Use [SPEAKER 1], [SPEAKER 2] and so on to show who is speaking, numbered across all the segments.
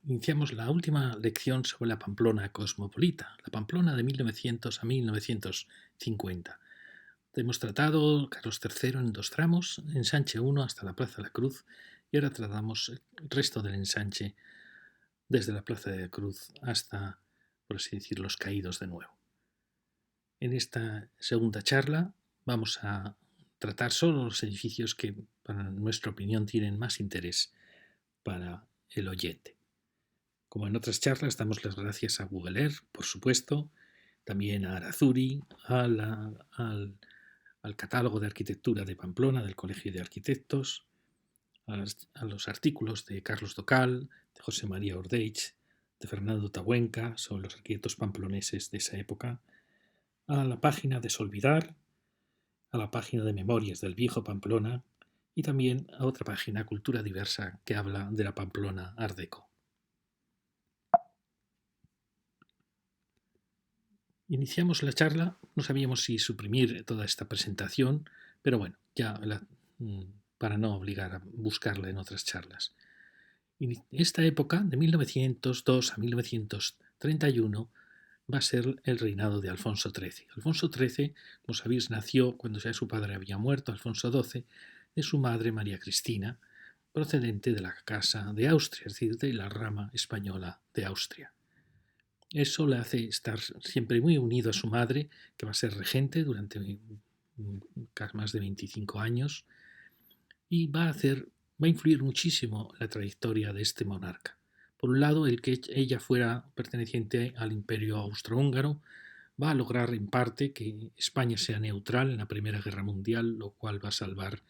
[SPEAKER 1] Iniciamos la última lección sobre la Pamplona cosmopolita, la Pamplona de 1900 a 1950. Hemos tratado Carlos III en dos tramos, ensanche 1 hasta la Plaza de la Cruz, y ahora tratamos el resto del ensanche desde la Plaza de la Cruz hasta, por así decir, los Caídos de nuevo. En esta segunda charla vamos a tratar solo los edificios que, para nuestra opinión, tienen más interés para el oyente. Como en otras charlas, damos las gracias a Google Earth, por supuesto, también a Arazuri, al catálogo de arquitectura de Pamplona del Colegio de Arquitectos, a los artículos de Carlos Docal, de José María Ordeich, de Fernando Tabuenca sobre los arquitectos pamploneses de esa época, a la página de Solvidar, a la página de Memorias del Viejo Pamplona y también a otra página, Cultura Diversa, que habla de la Pamplona Art Deco. Iniciamos la charla, no sabíamos si suprimir toda esta presentación, pero bueno, para no obligar a buscarla en otras charlas. En esta época, de 1902 a 1931, va a ser el reinado de Alfonso XIII. Alfonso XIII, como sabéis, nació cuando ya su padre había muerto, Alfonso XII, de su madre María Cristina, procedente de la Casa de Austria, es decir, de la rama española de Austria. Eso le hace estar siempre muy unido a su madre, que va a ser regente durante más de 25 años, y va a influir muchísimo la trayectoria de este monarca. Por un lado, el que ella fuera perteneciente al Imperio Austrohúngaro va a lograr en parte que España sea neutral en la Primera Guerra Mundial, lo cual va a salvar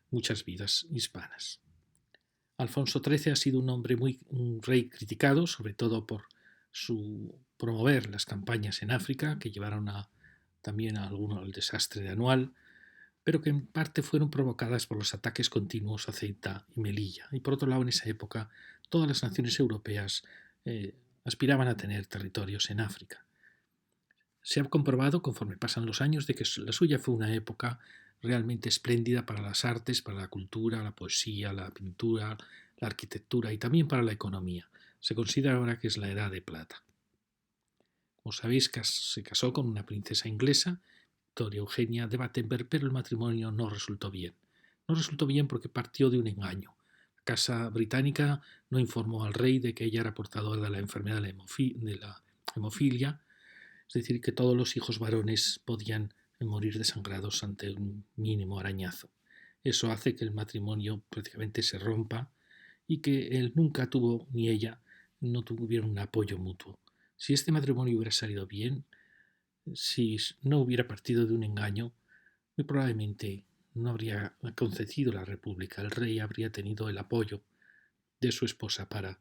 [SPEAKER 1] muchas vidas hispanas. Alfonso XIII ha sido un rey criticado, sobre todo por su promover las campañas en África, que llevaron también al desastre de Anual, pero que en parte fueron provocadas por los ataques continuos a Ceuta y Melilla. Y por otro lado, en esa época, todas las naciones europeas aspiraban a tener territorios en África. Se ha comprobado, conforme pasan los años, de que la suya fue una época realmente espléndida para las artes, para la cultura, la poesía, la pintura, la arquitectura y también para la economía. Se considera ahora que es la Edad de Plata. Como sabéis, se casó con una princesa inglesa, Victoria Eugenia de Battenberg, pero el matrimonio no resultó bien. No resultó bien porque partió de un engaño. La Casa Británica no informó al rey de que ella era portadora de la enfermedad de la hemofilia, es decir, que todos los hijos varones podían morir desangrados ante un mínimo arañazo. Eso hace que el matrimonio prácticamente se rompa y que él nunca tuvo, ni ella, no tuvieron un apoyo mutuo. Si este matrimonio hubiera salido bien, si no hubiera partido de un engaño, muy probablemente no habría concedido la República. El rey habría tenido el apoyo de su esposa para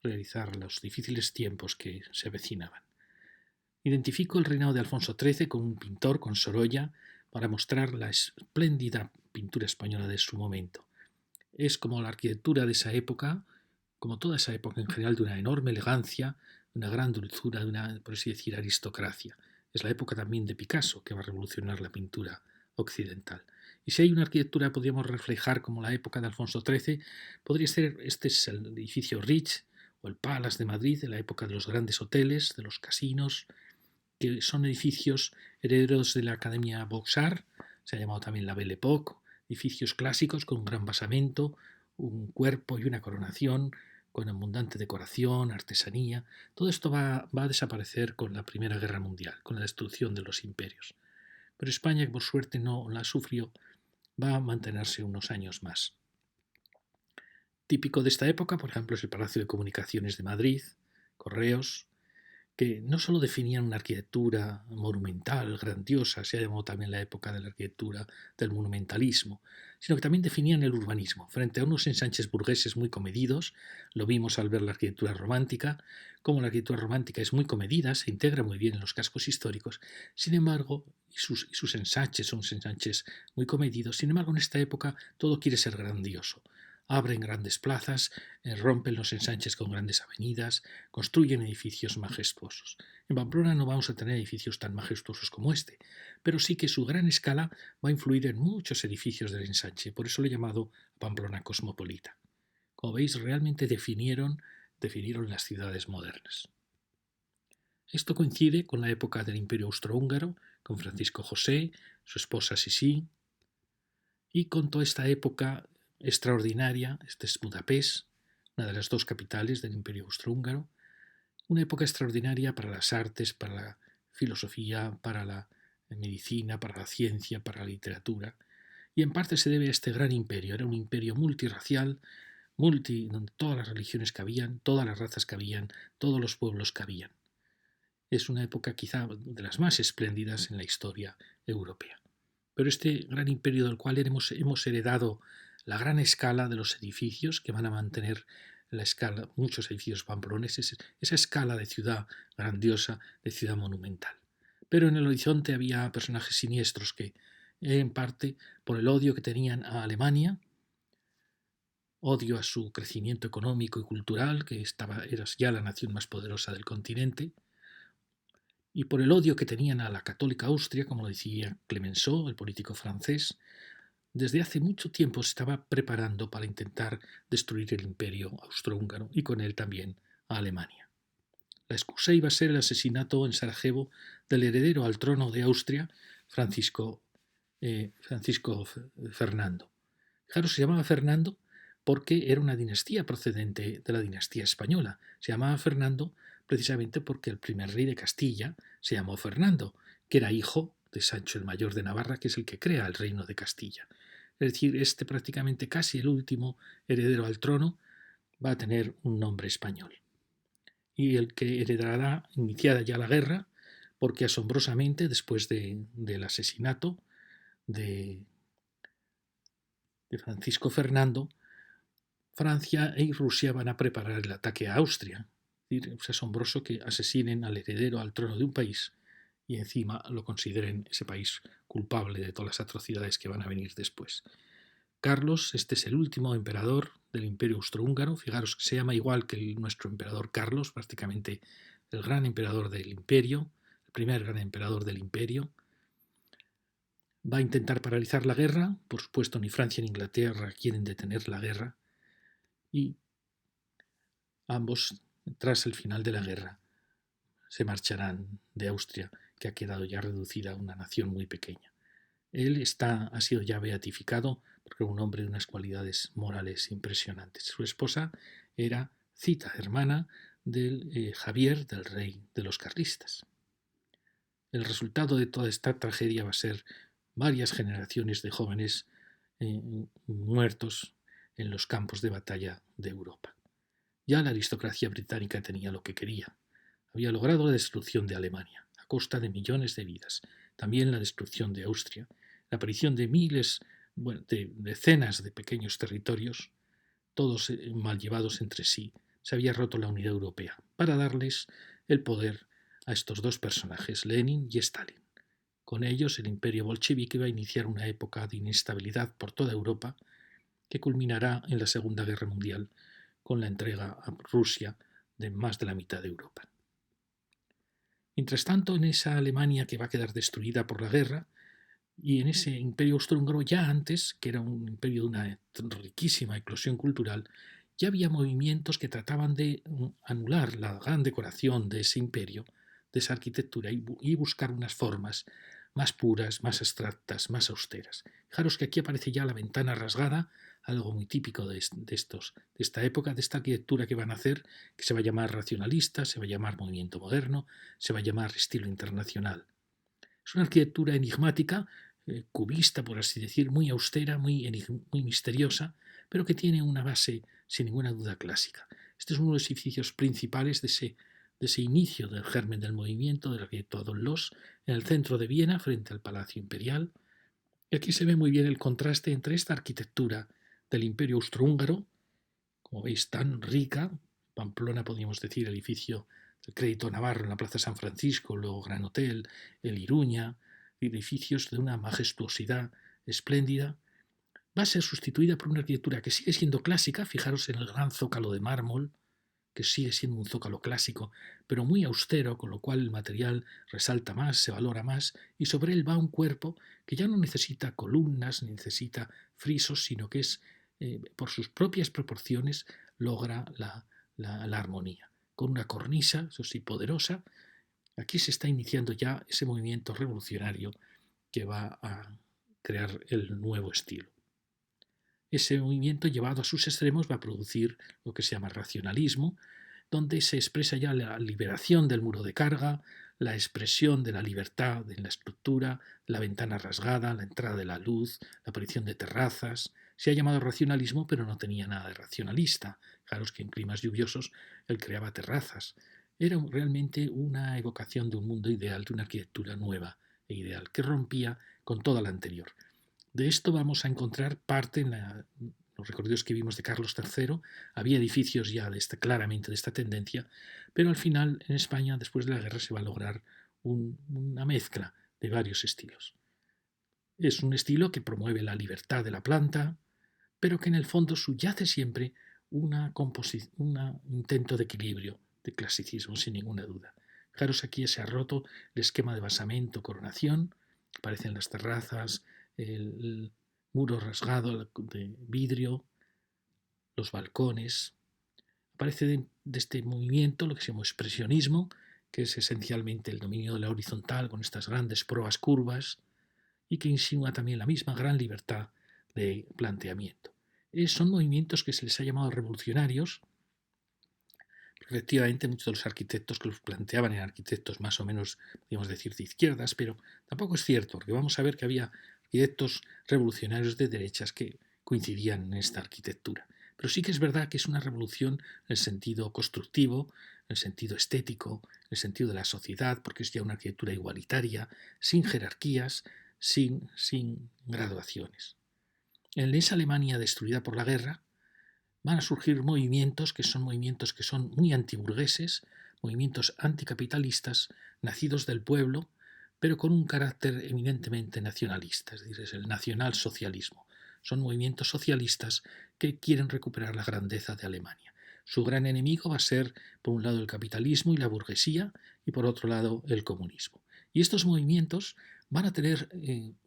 [SPEAKER 1] realizar los difíciles tiempos que se avecinaban. Identifico el reinado de Alfonso XIII con un pintor, con Sorolla, para mostrar la espléndida pintura española de su momento. Es como la arquitectura de esa época, como toda esa época en general, de una enorme elegancia, de una gran dulzura, de una, por así decir, aristocracia. Es la época también de Picasso, que va a revolucionar la pintura occidental. Y si hay una arquitectura que podríamos reflejar como la época de Alfonso XIII, podría ser, este es el edificio Rich o el Palace de Madrid, de la época de los grandes hoteles, de los casinos, que son edificios herederos de la Academia Beaux-Arts, se ha llamado también la Belle Époque, edificios clásicos con un gran basamento, un cuerpo y una coronación, con abundante decoración, artesanía. Todo esto va a desaparecer con la Primera Guerra Mundial, con la destrucción de los imperios. Pero España, que por suerte no la sufrió, va a mantenerse unos años más. Típico de esta época, por ejemplo, es el Palacio de Comunicaciones de Madrid, Correos, que no solo definían una arquitectura monumental, grandiosa, se ha llamado también la época de la arquitectura del monumentalismo, sino que también definían el urbanismo. Frente a unos ensanches burgueses muy comedidos, lo vimos al ver la arquitectura romántica, como la arquitectura romántica es muy comedida, se integra muy bien en los cascos históricos, sin embargo, y sus ensanches son ensanches muy comedidos, sin embargo, en esta época todo quiere ser grandioso. Abren grandes plazas, rompen los ensanches con grandes avenidas, construyen edificios majestuosos. En Pamplona no vamos a tener edificios tan majestuosos como este, pero sí que su gran escala va a influir en muchos edificios del ensanche, por eso lo he llamado Pamplona cosmopolita. Como veis, realmente definieron definieron las ciudades modernas. Esto coincide con la época del Imperio Austrohúngaro, con Francisco José, su esposa Sisi, y con toda esta época extraordinaria, este es Budapest, una de las dos capitales del Imperio Austrohúngaro, una época extraordinaria para las artes, para la filosofía, para la medicina, para la ciencia, para la literatura, y en parte se debe a este gran imperio. Era un imperio multirracial, donde todas las religiones cabían, todas las razas cabían, todos los pueblos cabían. Es una época quizá de las más espléndidas en la historia europea. Pero este gran imperio del cual hemos heredado la gran escala de los edificios que van a mantener la escala, muchos edificios pamploneses, esa escala de ciudad grandiosa, de ciudad monumental. Pero en el horizonte había personajes siniestros que, en parte por el odio que tenían a Alemania, odio a su crecimiento económico y cultural, que era ya la nación más poderosa del continente, y por el odio que tenían a la católica Austria, como lo decía Clemenceau, el político francés, desde hace mucho tiempo se estaba preparando para intentar destruir el imperio austrohúngaro y con él también a Alemania. La excusa iba a ser el asesinato en Sarajevo del heredero al trono de Austria, Francisco Fernando. Fijaros, se llamaba Fernando porque era una dinastía procedente de la dinastía española. Se llamaba Fernando precisamente porque el primer rey de Castilla se llamó Fernando, que era hijo de Sancho el Mayor de Navarra, que es el que crea el reino de Castilla. Es decir, este prácticamente casi el último heredero al trono va a tener un nombre español. Y el que heredará, iniciada ya la guerra, porque asombrosamente después del asesinato de Francisco Fernando, Francia y Rusia van a preparar el ataque a Austria. Es asombroso que asesinen al heredero al trono de un país y encima lo consideren ese país culpable de todas las atrocidades que van a venir después. Carlos, este es el último emperador del Imperio Austrohúngaro. Fijaros que se llama igual que nuestro emperador Carlos, prácticamente el gran emperador del imperio, el primer gran emperador del imperio. Va a intentar paralizar la guerra. Por supuesto, ni Francia ni Inglaterra quieren detener la guerra. Y ambos, tras el final de la guerra, se marcharán de Austria, que ha quedado ya reducida a una nación muy pequeña. Él ha sido ya beatificado porque era un hombre de unas cualidades morales impresionantes. Su esposa era Zita, hermana del Javier, del rey de los carlistas. El resultado de toda esta tragedia va a ser varias generaciones de jóvenes muertos en los campos de batalla de Europa. Ya la aristocracia británica tenía lo que quería. Había logrado la destrucción de Alemania, a costa de millones de vidas. También la destrucción de Austria, la aparición de de decenas de pequeños territorios, todos mal llevados entre sí. Se había roto la unidad europea para darles el poder a estos dos personajes, Lenin y Stalin. Con ellos el imperio bolchevique iba a iniciar una época de inestabilidad por toda Europa que culminará en la Segunda Guerra Mundial con la entrega a Rusia de más de la mitad de Europa. Mientras tanto, en esa Alemania que va a quedar destruida por la guerra, y en ese imperio austrohúngaro ya antes, que era un imperio de una riquísima eclosión cultural, ya había movimientos que trataban de anular la gran decoración de ese imperio, de esa arquitectura, y buscar unas formas más puras, más abstractas, más austeras. Fijaros que aquí aparece ya la ventana rasgada, algo muy típico de esta época, de esta arquitectura que van a hacer, que se va a llamar racionalista, se va a llamar movimiento moderno, se va a llamar estilo internacional. Es una arquitectura enigmática, cubista, por así decir, muy austera, muy misteriosa, pero que tiene una base, sin ninguna duda, clásica. Este es uno de los edificios principales de ese inicio del germen del movimiento del arquitecto Adolf Loos, en el centro de Viena, frente al Palacio Imperial. Y aquí se ve muy bien el contraste entre esta arquitectura del Imperio Austrohúngaro, como veis, tan rica. Pamplona, podríamos decir, el edificio del Crédito Navarro en la Plaza San Francisco, luego Gran Hotel, el Iruña, edificios de una majestuosidad espléndida, va a ser sustituida por una arquitectura que sigue siendo clásica. Fijaros en el gran zócalo de mármol, que sigue siendo un zócalo clásico, pero muy austero, con lo cual el material resalta más, se valora más, y sobre él va un cuerpo que ya no necesita columnas, ni necesita frisos, sino que es, por sus propias proporciones, logra la armonía, con una cornisa, eso sí, poderosa. Aquí se está iniciando ya ese movimiento revolucionario que va a crear el nuevo estilo. Ese movimiento llevado a sus extremos va a producir lo que se llama racionalismo, donde se expresa ya la liberación del muro de carga, la expresión de la libertad en la estructura, la ventana rasgada, la entrada de la luz, la aparición de terrazas. Se ha llamado racionalismo, pero no tenía nada de racionalista. Fijaros que en climas lluviosos él creaba terrazas. Era realmente una evocación de un mundo ideal, de una arquitectura nueva e ideal, que rompía con toda la anterior. De esto vamos a encontrar parte en los recorridos que vimos de Carlos III. Había edificios ya claramente de esta tendencia, pero al final en España, después de la guerra, se va a lograr una mezcla de varios estilos. Es un estilo que promueve la libertad de la planta, pero que en el fondo subyace siempre un intento de equilibrio, de clasicismo, sin ninguna duda. Fijaros, aquí se ha roto el esquema de basamento, coronación, aparecen las terrazas, el muro rasgado de vidrio, los balcones. Aparece de este movimiento lo que se llama expresionismo, que es esencialmente el dominio de la horizontal con estas grandes proas curvas y que insinúa también la misma gran libertad de planteamiento. Son movimientos que se les ha llamado revolucionarios. Efectivamente, muchos de los arquitectos que los planteaban eran arquitectos más o menos, podríamos decir, de izquierdas, pero tampoco es cierto, porque vamos a ver que había arquitectos revolucionarios de derechas que coincidían en esta arquitectura. Pero sí que es verdad que es una revolución en el sentido constructivo, en el sentido estético, en el sentido de la sociedad, porque es ya una arquitectura igualitaria, sin jerarquías, sin graduaciones. En esa Alemania destruida por la guerra van a surgir movimientos que son muy antiburgueses, movimientos anticapitalistas, nacidos del pueblo, pero con un carácter eminentemente nacionalista, es decir, es el nacionalsocialismo. Son movimientos socialistas que quieren recuperar la grandeza de Alemania. Su gran enemigo va a ser, por un lado, el capitalismo y la burguesía, y por otro lado, el comunismo. Y estos movimientos van a tener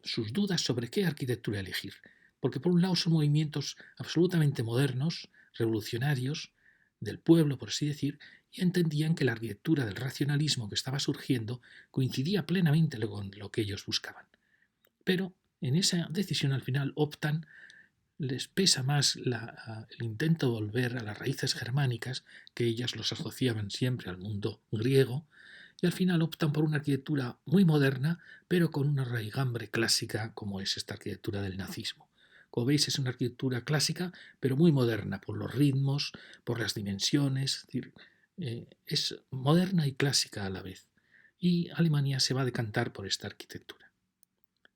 [SPEAKER 1] sus dudas sobre qué arquitectura elegir, porque por un lado son movimientos absolutamente modernos, revolucionarios, del pueblo, por así decir, y entendían que la arquitectura del racionalismo que estaba surgiendo coincidía plenamente con lo que ellos buscaban. Pero en esa decisión al final optan, les pesa más el intento de volver a las raíces germánicas, que ellas los asociaban siempre al mundo griego, y al final optan por una arquitectura muy moderna, pero con una raigambre clásica como es esta arquitectura del nazismo. Como veis, es una arquitectura clásica, pero muy moderna por los ritmos, por las dimensiones, es decir, es moderna y clásica a la vez. Y Alemania se va a decantar por esta arquitectura.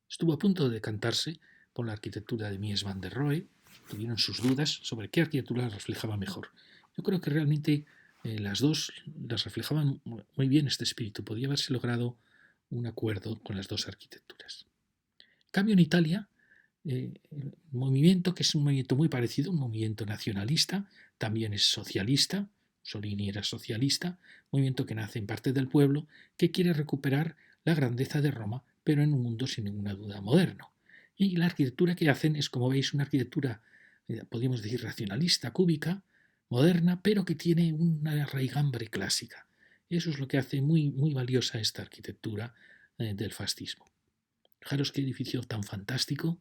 [SPEAKER 1] Estuvo a punto de decantarse por la arquitectura de Mies van der Rohe, tuvieron sus dudas sobre qué arquitectura reflejaba mejor. Yo creo que realmente las dos las reflejaban muy bien este espíritu, podía haberse logrado un acuerdo con las dos arquitecturas. En cambio, en Italia, el movimiento, que es un movimiento muy parecido, un movimiento nacionalista, también es socialista, Mussolini era socialista, un movimiento que nace en parte del pueblo, que quiere recuperar la grandeza de Roma, pero en un mundo sin ninguna duda moderno. Y la arquitectura que hacen es, como veis, una arquitectura, podríamos decir, racionalista, cúbica, moderna, pero que tiene una raigambre clásica. Eso es lo que hace muy, muy valiosa esta arquitectura del fascismo. Fijaros qué edificio tan fantástico,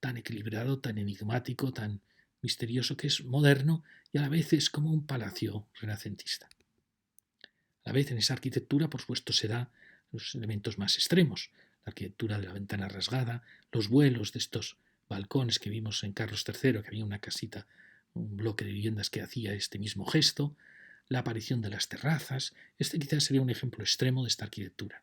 [SPEAKER 1] tan equilibrado, tan enigmático, tan misterioso, que es moderno y a la vez es como un palacio renacentista. A la vez en esa arquitectura, por supuesto, se da los elementos más extremos, la arquitectura de la ventana rasgada, los vuelos de estos balcones que vimos en Carlos III, que había una casita, un bloque de viviendas que hacía este mismo gesto, la aparición de las terrazas. Este quizás sería un ejemplo extremo de esta arquitectura.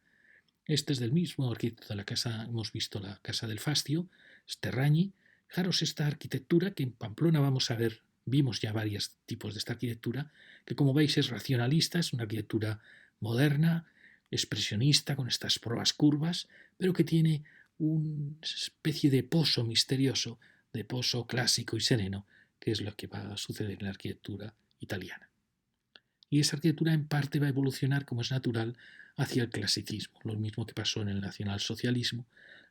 [SPEAKER 1] Este es del mismo arquitecto de la casa, hemos visto la casa del Fastio, Sterragni. Fijaros esta arquitectura que en Pamplona vamos a ver, vimos ya varios tipos de esta arquitectura, que como veis es racionalista, es una arquitectura moderna, expresionista, con estas proas curvas, pero que tiene una especie de pozo misterioso, de pozo clásico y sereno, que es lo que va a suceder en la arquitectura italiana. Y esa arquitectura en parte va a evolucionar, como es natural, hacia el clasicismo, lo mismo que pasó en el nacionalsocialismo.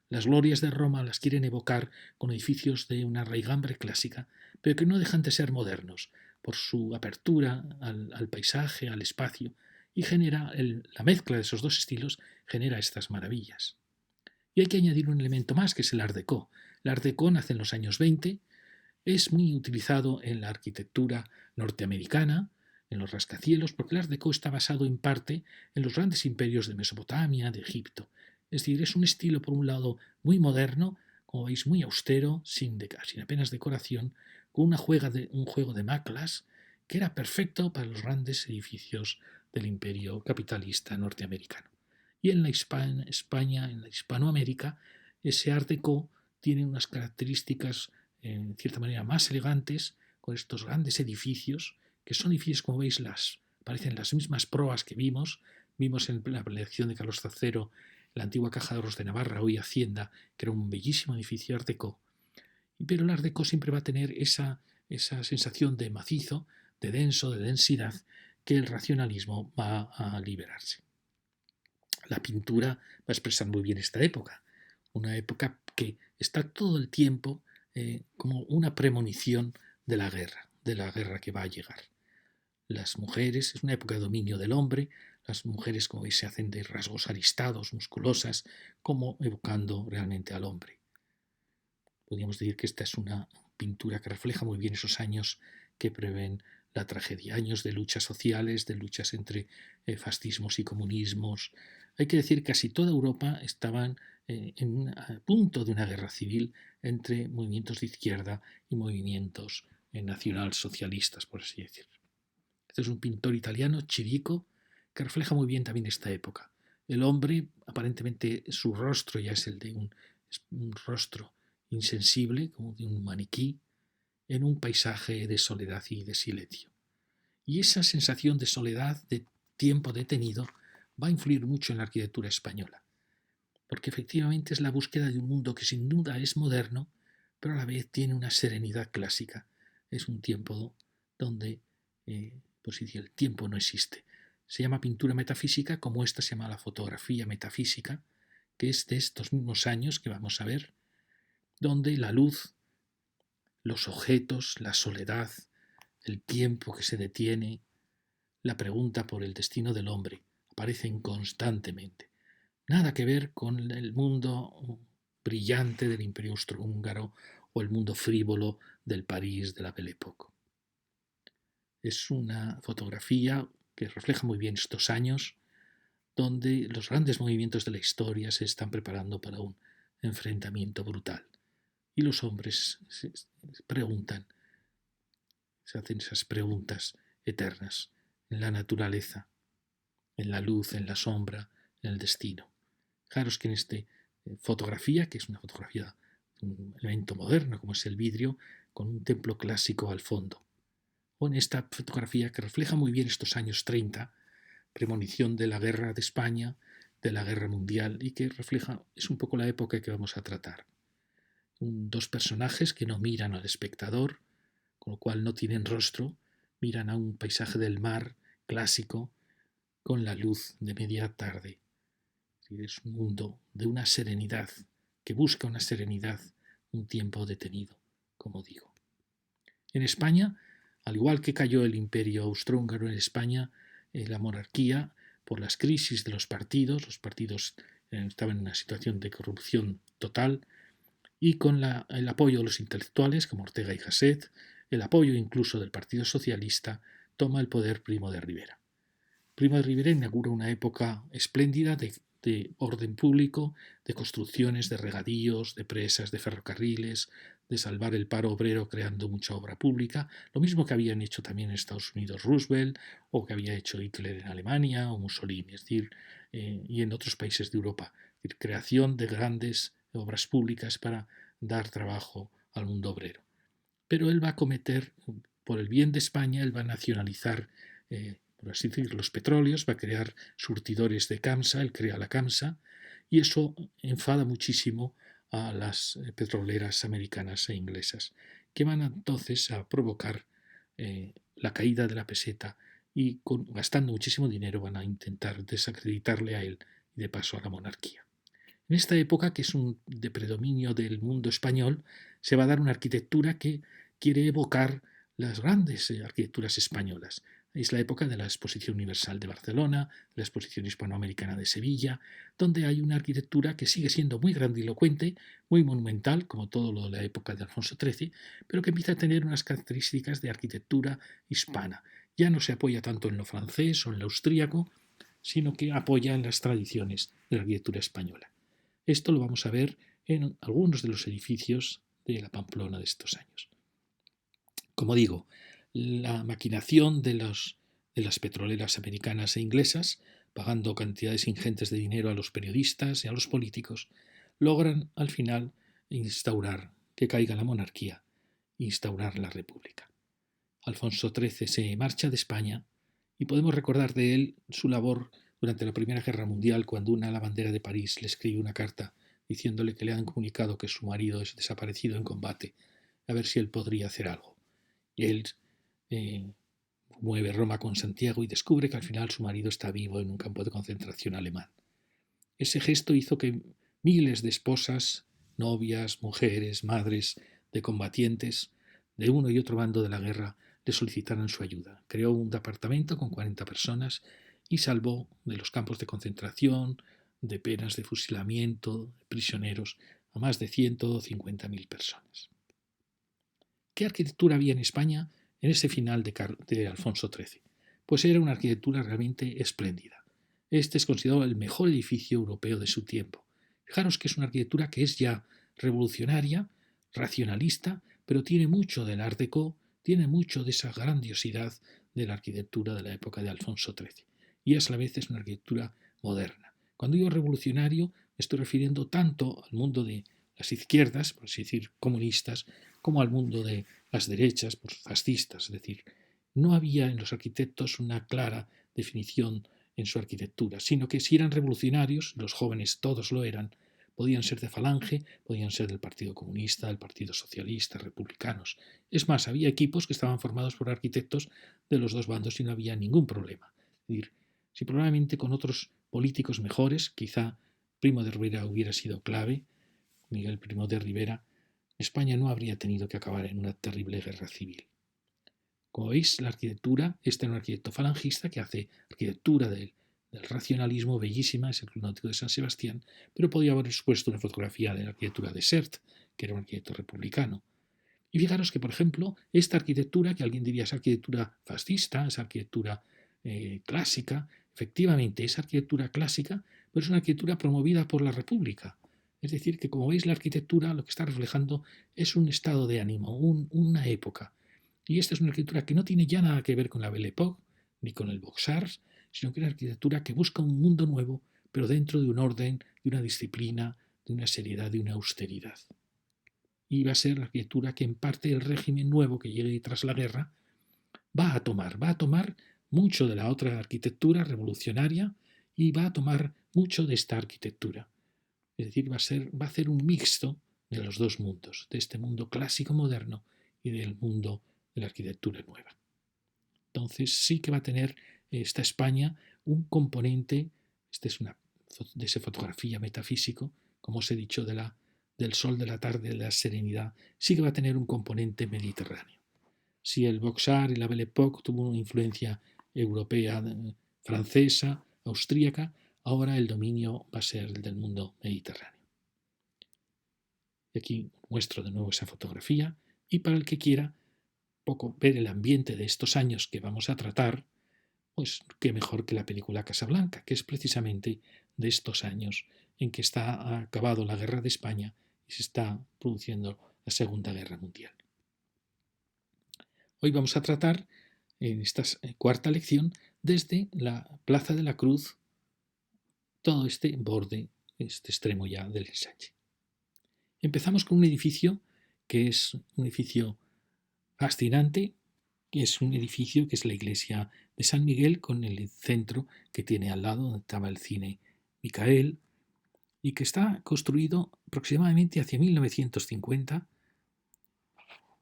[SPEAKER 1] Las glorias de Roma las quieren evocar con edificios de una raigambre clásica, pero que no dejan de ser modernos, por su apertura al paisaje, al espacio, y genera la mezcla de esos dos estilos genera estas maravillas. Y hay que añadir un elemento más, que es el Art Deco. El Art Deco nace en los años 20, es muy utilizado en la arquitectura norteamericana, en los rascacielos, porque el Art Deco está basado en parte en los grandes imperios de Mesopotamia, de Egipto. Es decir, es un estilo, por un lado, muy moderno, como veis, muy austero, sin apenas decoración, con un juego de maclas que era perfecto para los grandes edificios del imperio capitalista norteamericano. Y en la España, en la Hispanoamérica, ese Art Deco tiene unas características en cierta manera más elegantes, con estos grandes edificios, que son edificios, como veis, parecen las mismas proas que vimos en la elección de Carlos III, la antigua Caja de Ahorros de Navarra, hoy Hacienda, que era un bellísimo edificio Art Deco, pero el Art Deco siempre va a tener esa sensación de macizo, de denso, de densidad, que el racionalismo va a liberarse. La pintura va a expresar muy bien esta época, una época que está todo el tiempo como una premonición de la guerra que va a llegar. Las mujeres, es una época de dominio del hombre, las mujeres, como veis, se hacen de rasgos aristados, musculosas, como evocando realmente al hombre. Podríamos decir que esta es una pintura que refleja muy bien esos años que prevén la tragedia, años de luchas sociales, de luchas entre fascismos y comunismos. Hay que decir que casi toda Europa estaban a punto de una guerra civil entre movimientos de izquierda y movimientos nacionalsocialistas, por así decirlo. Este es un pintor italiano, Chirico, que refleja muy bien también esta época. El hombre, aparentemente su rostro ya es el de un rostro insensible, como de un maniquí, en un paisaje de soledad y de silencio. Y esa sensación de soledad, de tiempo detenido, va a influir mucho en la arquitectura española, porque efectivamente es la búsqueda de un mundo que sin duda es moderno, pero a la vez tiene una serenidad clásica. Es un tiempo donde pues el tiempo no existe. Se llama pintura metafísica, como esta se llama la fotografía metafísica, que es de estos mismos años que vamos a ver, donde la luz, los objetos, la soledad, el tiempo que se detiene, la pregunta por el destino del hombre aparecen constantemente. Nada que ver con el mundo brillante del Imperio Austrohúngaro o el mundo frívolo del París de la Belle Époque. Es una fotografía que refleja muy bien estos años donde los grandes movimientos de la historia se están preparando para un enfrentamiento brutal. Y los hombres se preguntan, se hacen esas preguntas eternas en la naturaleza, en la luz, en la sombra, en el destino. Fijaros que en esta fotografía, que es una fotografía de un elemento moderno como es el vidrio, con un templo clásico al fondo. O en esta fotografía que refleja muy bien estos años 30, premonición de la guerra de España, de la guerra mundial, y que refleja, es un poco la época que vamos a tratar. Dos personajes que no miran al espectador, con lo cual no tienen rostro, miran a un paisaje del mar clásico con la luz de media tarde. Es un mundo de una serenidad, que busca una serenidad, un tiempo detenido, como digo. En España, al igual que cayó el Imperio Austrohúngaro en España, la monarquía, por las crisis de los partidos estaban en una situación de corrupción total, y con el apoyo de los intelectuales como Ortega y Gasset, el apoyo incluso del Partido Socialista, toma el poder Primo de Rivera. Primo de Rivera inaugura una época espléndida de orden público, de construcciones, de regadíos, de presas, de ferrocarriles, de salvar el paro obrero creando mucha obra pública, lo mismo que habían hecho también en Estados Unidos Roosevelt, o que había hecho Hitler en Alemania, o Mussolini, es decir, y en otros países de Europa. Es decir, creación de grandes obras públicas para dar trabajo al mundo obrero. Pero él va a cometer, por el bien de España, él va a nacionalizar, por así decirlo, los petróleos, va a crear surtidores de CAMSA, él crea la CAMSA, y eso enfada muchísimo a las petroleras americanas e inglesas, que van entonces a provocar la caída de la peseta y gastando muchísimo dinero van a intentar desacreditarle a él y de paso a la monarquía. En esta época, que es de predominio del mundo español, se va a dar una arquitectura que quiere evocar las grandes arquitecturas españolas. Es la época de la Exposición Universal de Barcelona, la Exposición Hispanoamericana de Sevilla, donde hay una arquitectura que sigue siendo muy grandilocuente, muy monumental, como todo lo de la época de Alfonso XIII, pero que empieza a tener unas características de arquitectura hispana. Ya no se apoya tanto en lo francés o en lo austríaco, sino que apoya en las tradiciones de la arquitectura española. Esto lo vamos a ver en algunos de los edificios de la Pamplona de estos años. Como digo, la maquinación de las petroleras americanas e inglesas, pagando cantidades ingentes de dinero a los periodistas y a los políticos, logran al final instaurar que caiga la monarquía, instaurar la república. Alfonso XIII se marcha de España y podemos recordar de él su labor durante la Primera Guerra Mundial, cuando una lavandera de París le escribe una carta diciéndole que le han comunicado que su marido es desaparecido en combate, a ver si él podría hacer algo. Y él mueve Roma con Santiago y descubre que al final su marido está vivo en un campo de concentración alemán. Ese gesto hizo que miles de esposas, novias, mujeres, madres de combatientes de uno y otro bando de la guerra le solicitaran su ayuda. Creó un departamento con 40 personas y salvó de los campos de concentración, de penas de fusilamiento, de prisioneros, a más de 150.000 personas. ¿Qué arquitectura había en España en ese final de Alfonso XIII? Pues era una arquitectura realmente espléndida. Este es considerado el mejor edificio europeo de su tiempo. Fijaros que es una arquitectura que es ya revolucionaria, racionalista, pero tiene mucho del Art Déco, tiene mucho de esa grandiosidad de la arquitectura de la época de Alfonso XIII. Y a la vez es una arquitectura moderna. Cuando digo revolucionario, me estoy refiriendo tanto al mundo de las izquierdas, por así decir, comunistas, como al mundo de las derechas, por fascistas. Es decir, no había en los arquitectos una clara definición en su arquitectura, sino que si eran revolucionarios, los jóvenes todos lo eran, podían ser de Falange, podían ser del Partido Comunista, del Partido Socialista, republicanos. Es más, había equipos que estaban formados por arquitectos de los dos bandos y no había ningún problema. Es decir, si probablemente con otros políticos mejores, quizá Primo de Rivera hubiera sido clave, Miguel Primo de Rivera, España no habría tenido que acabar en una terrible guerra civil. Como veis, la arquitectura, este es un arquitecto falangista que hace arquitectura del racionalismo bellísima, es el Club Náutico de San Sebastián, pero podía haber expuesto una fotografía de la arquitectura de Sert, que era un arquitecto republicano. Y fijaros que, por ejemplo, esta arquitectura, que alguien diría es arquitectura fascista, es arquitectura clásica, efectivamente es arquitectura clásica, pero es una arquitectura promovida por la República. Es decir, que como veis la arquitectura lo que está reflejando es un estado de ánimo, una época. Y esta es una arquitectura que no tiene ya nada que ver con la Belle Époque ni con el Beaux-Arts, sino que es una arquitectura que busca un mundo nuevo, pero dentro de un orden, de una disciplina, de una seriedad, de una austeridad. Y va a ser la arquitectura que en parte el régimen nuevo que llegue tras la guerra va a tomar mucho de la otra arquitectura revolucionaria y va a tomar mucho de esta arquitectura. Es decir, va a hacer un mixto de los dos mundos, de este mundo clásico moderno y del mundo de la arquitectura nueva. Entonces sí que va a tener esta España un componente, esta es una de esa fotografía metafísico, como os he dicho, del sol de la tarde, de la serenidad, sí que va a tener un componente mediterráneo. Si el Beaux-Arts y la Belle Époque tuvo una influencia europea, francesa, austríaca, ahora el dominio va a ser el del mundo mediterráneo. Y aquí muestro de nuevo esa fotografía y para el que quiera poco ver el ambiente de estos años que vamos a tratar, pues qué mejor que la película Casablanca, que es precisamente de estos años en que está acabado la guerra de España y se está produciendo la Segunda Guerra Mundial. Hoy vamos a tratar en esta cuarta lección desde la Plaza de la Cruz todo este borde, este extremo ya del ensanche. Empezamos con un edificio que es un edificio fascinante, que es un edificio que es la iglesia de San Miguel con el centro que tiene al lado donde estaba el cine Micael y que está construido aproximadamente hacia 1950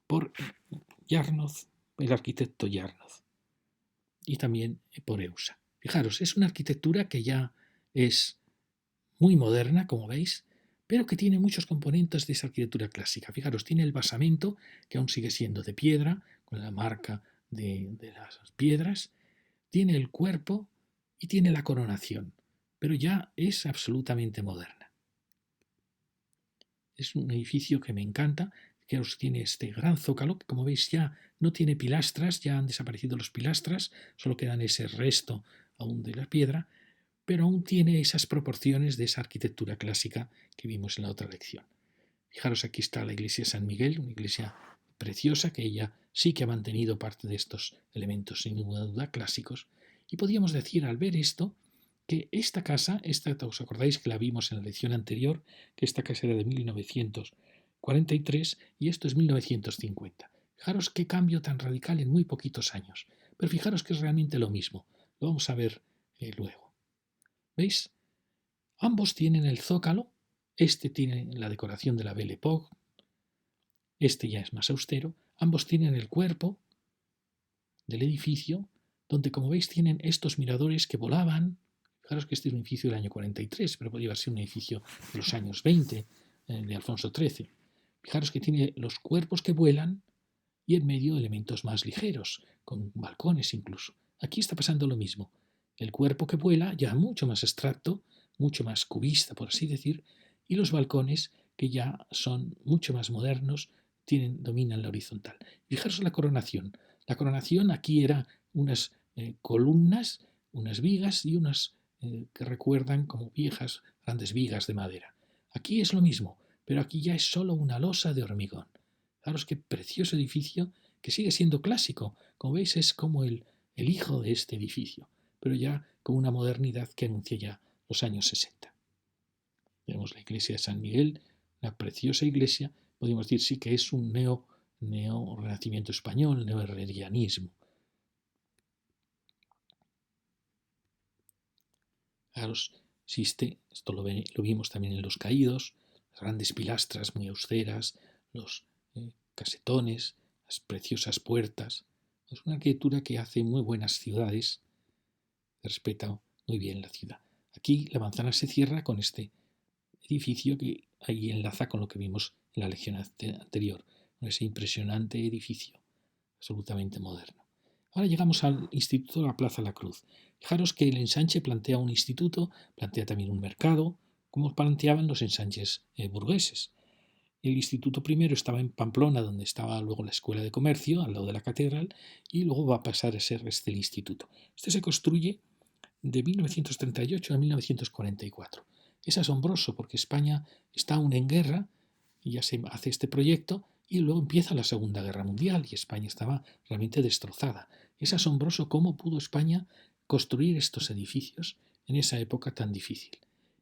[SPEAKER 1] por Jarnoz, el arquitecto Jarnoz, y también por Eusa. Fijaros, es una arquitectura que ya es muy moderna, como veis, pero que tiene muchos componentes de esa arquitectura clásica. Fijaros, tiene el basamento, que aún sigue siendo de piedra, con la marca de las piedras, tiene el cuerpo y tiene la coronación, pero ya es absolutamente moderna. Es un edificio que me encanta, que tiene este gran zócalo, que como veis ya no tiene pilastras, ya han desaparecido los pilastras, solo quedan ese resto aún de la piedra, pero aún tiene esas proporciones de esa arquitectura clásica que vimos en la otra lección. Fijaros, aquí está la iglesia de San Miguel, una iglesia preciosa que ella sí que ha mantenido parte de estos elementos sin ninguna duda clásicos. Y podríamos decir al ver esto que esta casa, ¿os acordáis que la vimos en la lección anterior? Que esta casa era de 1943 y esto es 1950. Fijaros qué cambio tan radical en muy poquitos años. Pero fijaros que es realmente lo mismo. Lo vamos a ver luego. ¿Veis? Ambos tienen el zócalo. Este tiene la decoración de la Belle Époque, este ya es más austero. Ambos tienen el cuerpo del edificio, donde como veis tienen estos miradores que volaban. Fijaros que este es un edificio del año 43, pero podría ser un edificio de los años 20, de Alfonso XIII. Fijaros que tiene los cuerpos que vuelan y en medio elementos más ligeros, con balcones incluso. Aquí está pasando lo mismo. El cuerpo que vuela, ya mucho más abstracto, mucho más cubista, por así decir, y los balcones que ya son mucho más modernos, dominan la horizontal. Fijaros la coronación. La coronación aquí era unas columnas, unas vigas y unas que recuerdan como viejas grandes vigas de madera. Aquí es lo mismo, pero aquí ya es solo una losa de hormigón. Fijaros qué precioso edificio que sigue siendo clásico. Como veis, es como el hijo de este edificio, pero ya con una modernidad que anuncia ya los años 60. Tenemos la iglesia de San Miguel, una preciosa iglesia, podemos decir sí que es un neo-renacimiento español, neo-herrerianismo. Fijaros, existe, esto lo vimos también en los caídos, las grandes pilastras muy austeras, los casetones, las preciosas puertas. Es una arquitectura que hace muy buenas ciudades, que respeta muy bien la ciudad. Aquí la manzana se cierra con este edificio que ahí enlaza con lo que vimos en la lección anterior, con ese impresionante edificio, absolutamente moderno. Ahora llegamos al Instituto de la Plaza La Cruz. Fijaros que el ensanche plantea un instituto, plantea también un mercado, como planteaban los ensanches burgueses. El instituto primero estaba en Pamplona, donde estaba luego la Escuela de Comercio, al lado de la catedral, y luego va a pasar a ser el instituto. Este se construye de 1938 a 1944. Es asombroso porque España está aún en guerra y ya se hace este proyecto y luego empieza la Segunda Guerra Mundial y España estaba realmente destrozada. Es asombroso cómo pudo España construir estos edificios en esa época tan difícil.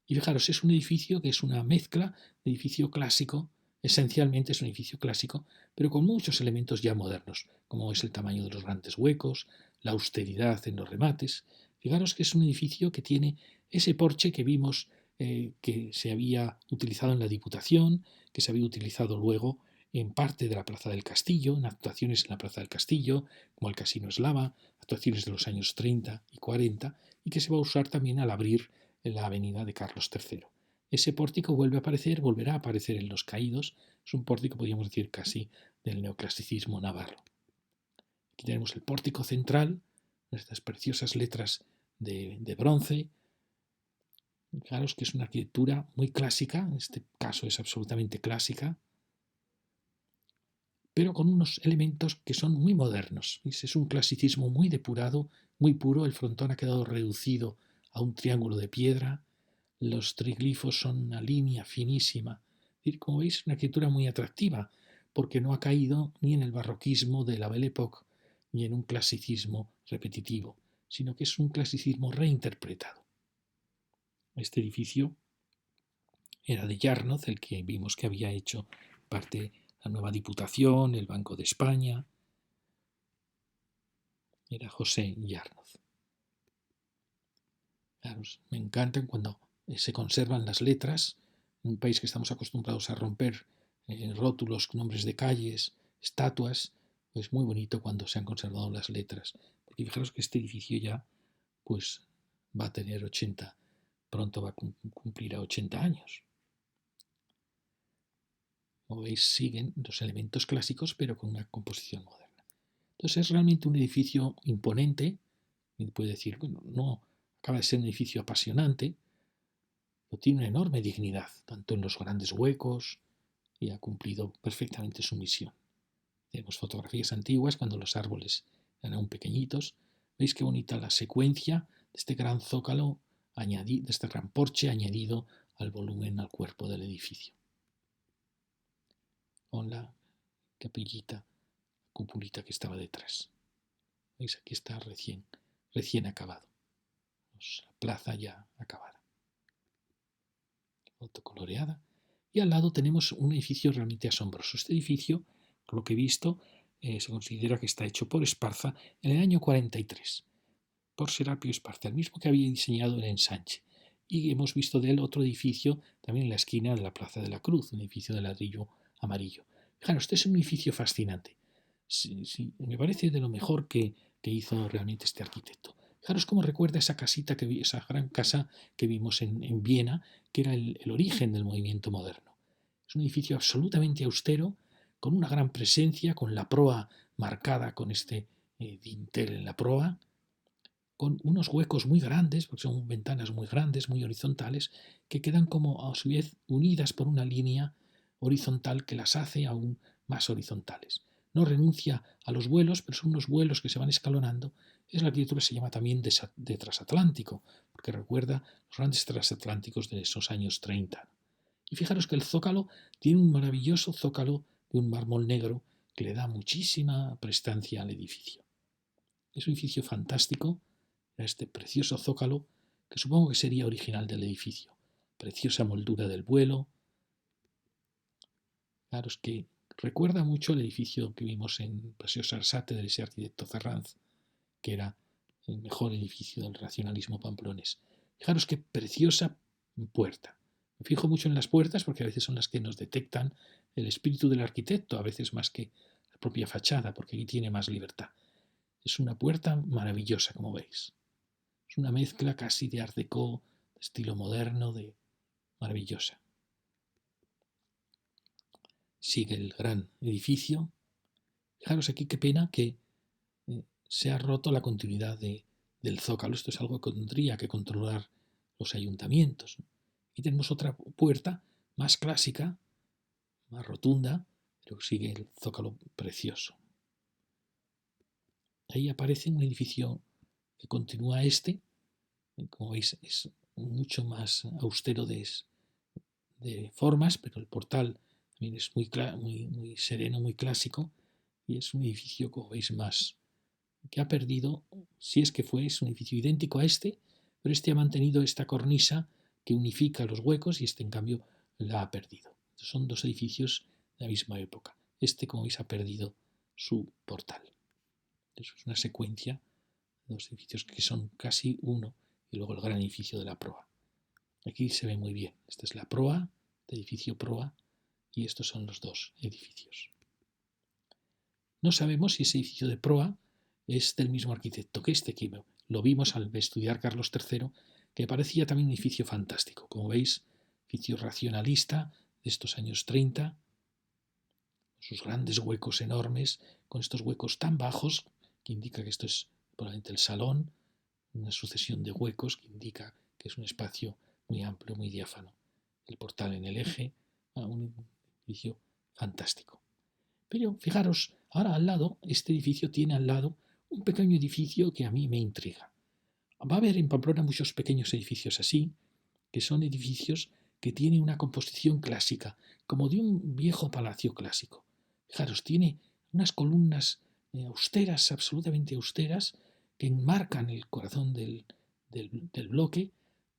[SPEAKER 1] Y fijaros, es un edificio que es una mezcla de edificio clásico, esencialmente es un edificio clásico, pero con muchos elementos ya modernos, como es el tamaño de los grandes huecos, la austeridad en los remates. Fijaros que es un edificio que tiene ese porche que vimos que se había utilizado en la Diputación, que se había utilizado luego en parte de la Plaza del Castillo, en actuaciones en la Plaza del Castillo, como el Casino Eslava, actuaciones de los años 30 y 40, y que se va a usar también al abrir la avenida de Carlos III. Ese pórtico volverá a aparecer en Los Caídos, es un pórtico, podríamos decir, casi del neoclasicismo navarro. Aquí tenemos el pórtico central, estas preciosas letras de bronce. Fijaros que es una arquitectura muy clásica, en este caso es absolutamente clásica, pero con unos elementos que son muy modernos. Es un clasicismo muy depurado, muy puro. El frontón ha quedado reducido a un triángulo de piedra. Los triglifos son una línea finísima. Es decir, como veis, es una arquitectura muy atractiva, porque no ha caído ni en el barroquismo de la Belle Époque, ni en un clasicismo repetitivo, sino que es un clasicismo reinterpretado. Este edificio era de Yarnoz, el que vimos que había hecho parte la nueva Diputación, el Banco de España. Era José Yarnoz. Claro, me encantan cuando se conservan las letras, en un país que estamos acostumbrados a romper rótulos, nombres de calles, estatuas. Es muy bonito cuando se han conservado las letras. Porque fijaros que este edificio ya pues va a tener 80, pronto va a cumplir a 80 años. Como veis, siguen los elementos clásicos, pero con una composición moderna. Entonces es realmente un edificio imponente, y puede decir, bueno, no acaba de ser un edificio apasionante, pero tiene una enorme dignidad, tanto en los grandes huecos, y ha cumplido perfectamente su misión. Tenemos fotografías antiguas cuando los árboles eran aún pequeñitos. ¿Veis qué bonita la secuencia de este gran zócalo, de este gran porche añadido al volumen, al cuerpo del edificio? Con la capillita, cupulita que estaba detrás. ¿Veis? Aquí está recién acabado. La plaza ya acabada. Foto coloreada. Y al lado tenemos un edificio realmente asombroso. Este edificio, por lo que he visto, se considera que está hecho por Esparza en el año 43, por Serapio Esparza, el mismo que había diseñado el ensanche. Y hemos visto de él otro edificio también en la esquina de la Plaza de la Cruz, un edificio de ladrillo amarillo. Fijaros, este es un edificio fascinante. Sí, me parece de lo mejor que hizo realmente este arquitecto. Fijaros cómo recuerda esa casita, esa gran casa que vimos en Viena, que era el origen del movimiento moderno. Es un edificio absolutamente austero, con una gran presencia, con la proa marcada con este dintel en la proa, con unos huecos muy grandes, porque son ventanas muy grandes, muy horizontales, que quedan como a su vez unidas por una línea horizontal que las hace aún más horizontales. No renuncia a los vuelos, pero son unos vuelos que se van escalonando. Es la arquitectura que se llama también de transatlántico, porque recuerda los grandes transatlánticos de esos años 30. Y fijaros que el zócalo tiene un maravilloso zócalo de un mármol negro que le da muchísima prestancia al edificio. Es un edificio fantástico, este precioso zócalo, que supongo que sería original del edificio. Preciosa moldura del vuelo. Claro, es que recuerda mucho el edificio que vimos en Paseo Sarsate de ese arquitecto Ferranz, que era el mejor edificio del racionalismo pamplonés. Fijaros qué preciosa puerta. Me fijo mucho en las puertas porque a veces son las que nos detectan el espíritu del arquitecto, a veces más que la propia fachada, porque aquí tiene más libertad. Es una puerta maravillosa, como veis. Es una mezcla casi de art déco, de estilo moderno, de maravillosa. Sigue el gran edificio. Fijaros aquí qué pena que se ha roto la continuidad del zócalo. Esto es algo que tendría que controlar los ayuntamientos. Y tenemos otra puerta más clásica, más rotunda, pero sigue el zócalo precioso. Ahí aparece un edificio que continúa como veis es mucho más austero de formas, pero el portal también es muy sereno, muy clásico, y es un edificio, como veis, más que ha perdido, si es que es un edificio idéntico a este, pero este ha mantenido esta cornisa que unifica los huecos y este, en cambio, la ha perdido. Son dos edificios de la misma época. Este, como veis, ha perdido su portal. Eso es una secuencia de dos edificios que son casi uno, y luego el gran edificio de la proa. Aquí se ve muy bien. Esta es la proa, el edificio proa, y estos son los dos edificios. No sabemos si ese edificio de proa es del mismo arquitecto que este, que lo vimos al estudiar Carlos III, que parecía también un edificio fantástico. Como veis, edificio racionalista de estos años 30, sus grandes huecos enormes, con estos huecos tan bajos, que indica que esto es probablemente el salón, una sucesión de huecos que indica que es un espacio muy amplio, muy diáfano. El portal en el eje, un edificio fantástico. Pero fijaros, ahora al lado, este edificio tiene al lado un pequeño edificio que a mí me intriga. Va a haber en Pamplona muchos pequeños edificios así, que son edificios que tienen una composición clásica, como de un viejo palacio clásico. Fijaros, tiene unas columnas austeras, absolutamente austeras, que enmarcan el corazón del bloque.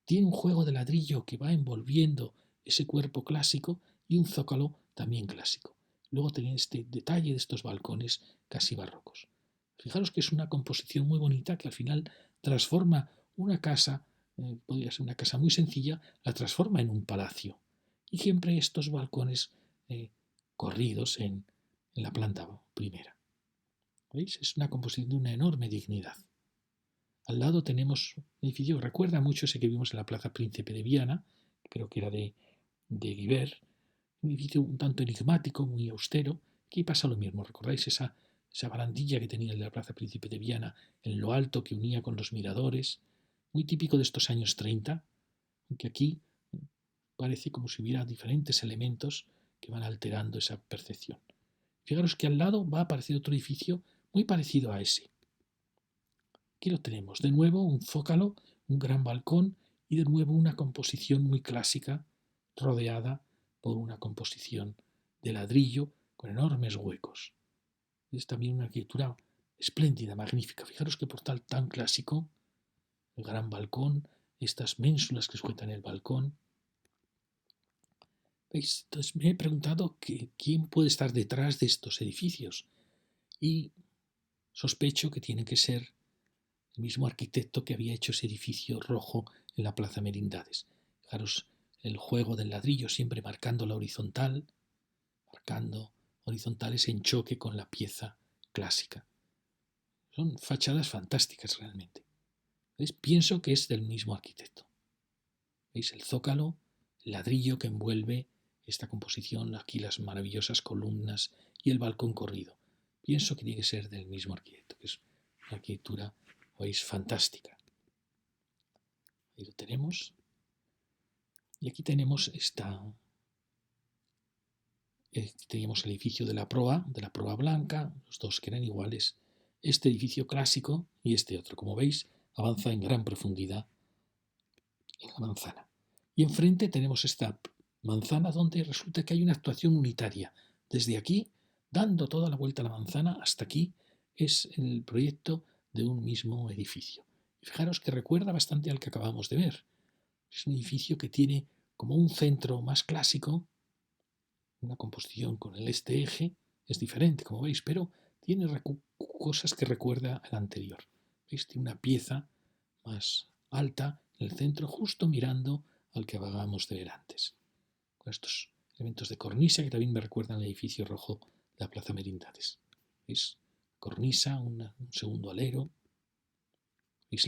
[SPEAKER 1] Tiene un juego de ladrillo que va envolviendo ese cuerpo clásico y un zócalo también clásico. Luego tiene este detalle de estos balcones casi barrocos. Fijaros que es una composición muy bonita que al final transforma una casa, podría ser una casa muy sencilla, la transforma en un palacio. Y siempre estos balcones corridos en la planta primera. ¿Veis? Es una composición de una enorme dignidad. Al lado tenemos un edificio que recuerda mucho ese que vimos en la Plaza Príncipe de Viana, creo que era de Guibert, un edificio un tanto enigmático, muy austero. Aquí pasa lo mismo, ¿recordáis esa esa barandilla que tenía el de la Plaza Príncipe de Viana en lo alto que unía con los miradores, muy típico de estos años 30, aunque aquí parece como si hubiera diferentes elementos que van alterando esa percepción. Fijaros que al lado va a aparecer otro edificio muy parecido a ese. Aquí lo tenemos, de nuevo un zócalo, un gran balcón y de nuevo una composición muy clásica rodeada por una composición de ladrillo con enormes huecos. Es también una arquitectura espléndida, magnífica. Fijaros qué portal tan clásico, el gran balcón, estas ménsulas que sujetan el balcón. ¿Veis? Entonces me he preguntado quién puede estar detrás de estos edificios y sospecho que tiene que ser el mismo arquitecto que había hecho ese edificio rojo en la Plaza Merindades. Fijaros el juego del ladrillo siempre marcando la horizontal, marcando horizontales en choque con la pieza clásica. Son fachadas fantásticas realmente. ¿Veis? Pienso que es del mismo arquitecto. ¿Veis el zócalo, el ladrillo que envuelve esta composición, aquí las maravillosas columnas y el balcón corrido? Pienso que tiene que ser del mismo arquitecto, que es una arquitectura, veis, fantástica. Ahí lo tenemos. Y aquí tenemos teníamos el edificio de la proa blanca, los dos que eran iguales. Este edificio clásico y este otro, como veis, avanza en gran profundidad en la manzana. Y enfrente tenemos esta manzana donde resulta que hay una actuación unitaria. Desde aquí, dando toda la vuelta a la manzana, hasta aquí es el proyecto de un mismo edificio. Fijaros que recuerda bastante al que acabamos de ver. Es un edificio que tiene como un centro más clásico, una composición con este eje, es diferente, como veis, pero tiene cosas que recuerda al anterior. ¿Veis? Tiene una pieza más alta en el centro, justo mirando al que acabamos de ver antes. Con estos elementos de cornisa que también me recuerdan al edificio rojo de la Plaza Merindades. ¿Veis? Cornisa, un segundo alero. ¿Veis?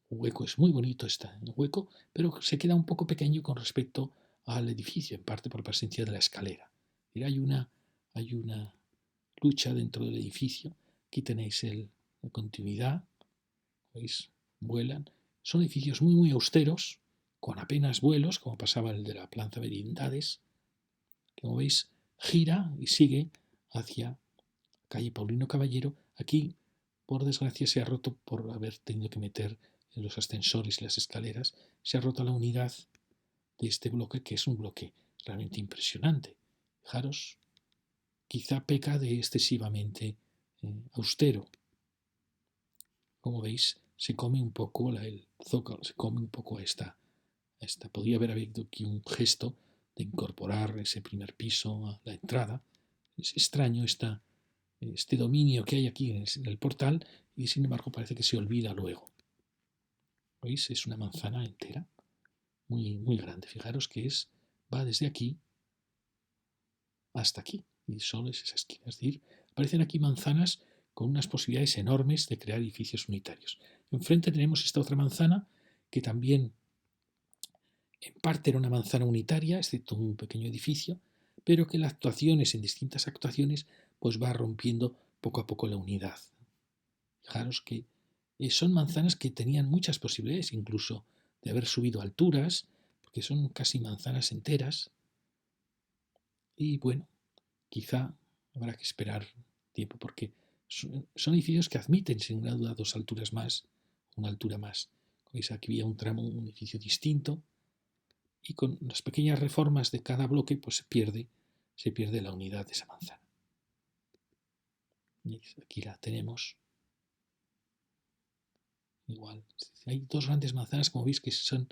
[SPEAKER 1] Un hueco, es muy bonito este hueco, pero se queda un poco pequeño con respecto al edificio, en parte por la presencia de la escalera. Hay una lucha dentro del edificio. Aquí tenéis la continuidad. ¿Veis? Vuelan. Son edificios muy, muy austeros, con apenas vuelos, como pasaba el de la Plaza Merindades. Como veis, gira y sigue hacia calle Paulino Caballero. Aquí, por desgracia, se ha roto por haber tenido que meter en los ascensores y las escaleras. Se ha roto la unidad de este bloque, que es un bloque realmente impresionante. Fijaros, quizá peca de excesivamente austero. Como veis, se come un poco el zócalo, se come un poco a esta. Podría haber habido aquí un gesto de incorporar ese primer piso a la entrada. Es extraño este dominio que hay aquí en el portal y sin embargo parece que se olvida luego. ¿Veis? Es una manzana entera, muy, muy grande. Fijaros que va desde aquí hasta aquí y solo es esa esquina. Es decir, aparecen aquí manzanas con unas posibilidades enormes de crear edificios unitarios. Enfrente tenemos esta otra manzana que también en parte era una manzana unitaria, excepto un pequeño edificio, pero que las actuaciones, en distintas actuaciones, pues va rompiendo poco a poco la unidad. Fijaros que son manzanas que tenían muchas posibilidades, incluso de haber subido alturas, porque son casi manzanas enteras. Y bueno, quizá habrá que esperar tiempo, porque son edificios que admiten, sin ninguna duda, dos alturas más, una altura más. Como veis, aquí había un tramo, un edificio distinto, y con las pequeñas reformas de cada bloque, pues se pierde la unidad de esa manzana. Y aquí la tenemos. Igual, hay dos grandes manzanas, como veis, que son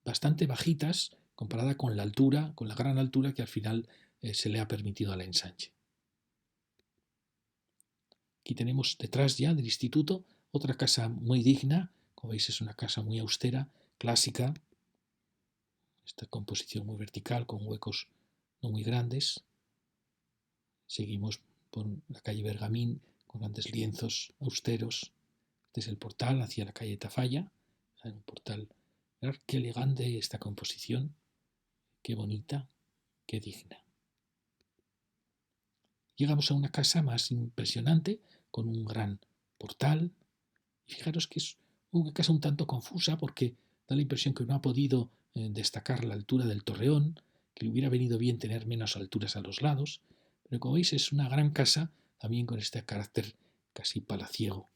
[SPEAKER 1] bastante bajitas comparada con la altura, con la gran altura que al final se le ha permitido al ensanche. Aquí tenemos detrás ya del instituto otra casa muy digna, como veis es una casa muy austera, clásica, esta composición muy vertical con huecos no muy grandes. Seguimos por la calle Bergamín con grandes lienzos austeros. Este es el portal hacia la calle Tafalla, un portal. Mirad qué elegante esta composición, qué bonita, qué digna. Llegamos a una casa más impresionante, con un gran portal. Y fijaros que es una casa un tanto confusa porque da la impresión que no ha podido destacar la altura del torreón, que le hubiera venido bien tener menos alturas a los lados. Pero como veis es una gran casa, también con este carácter casi palaciego,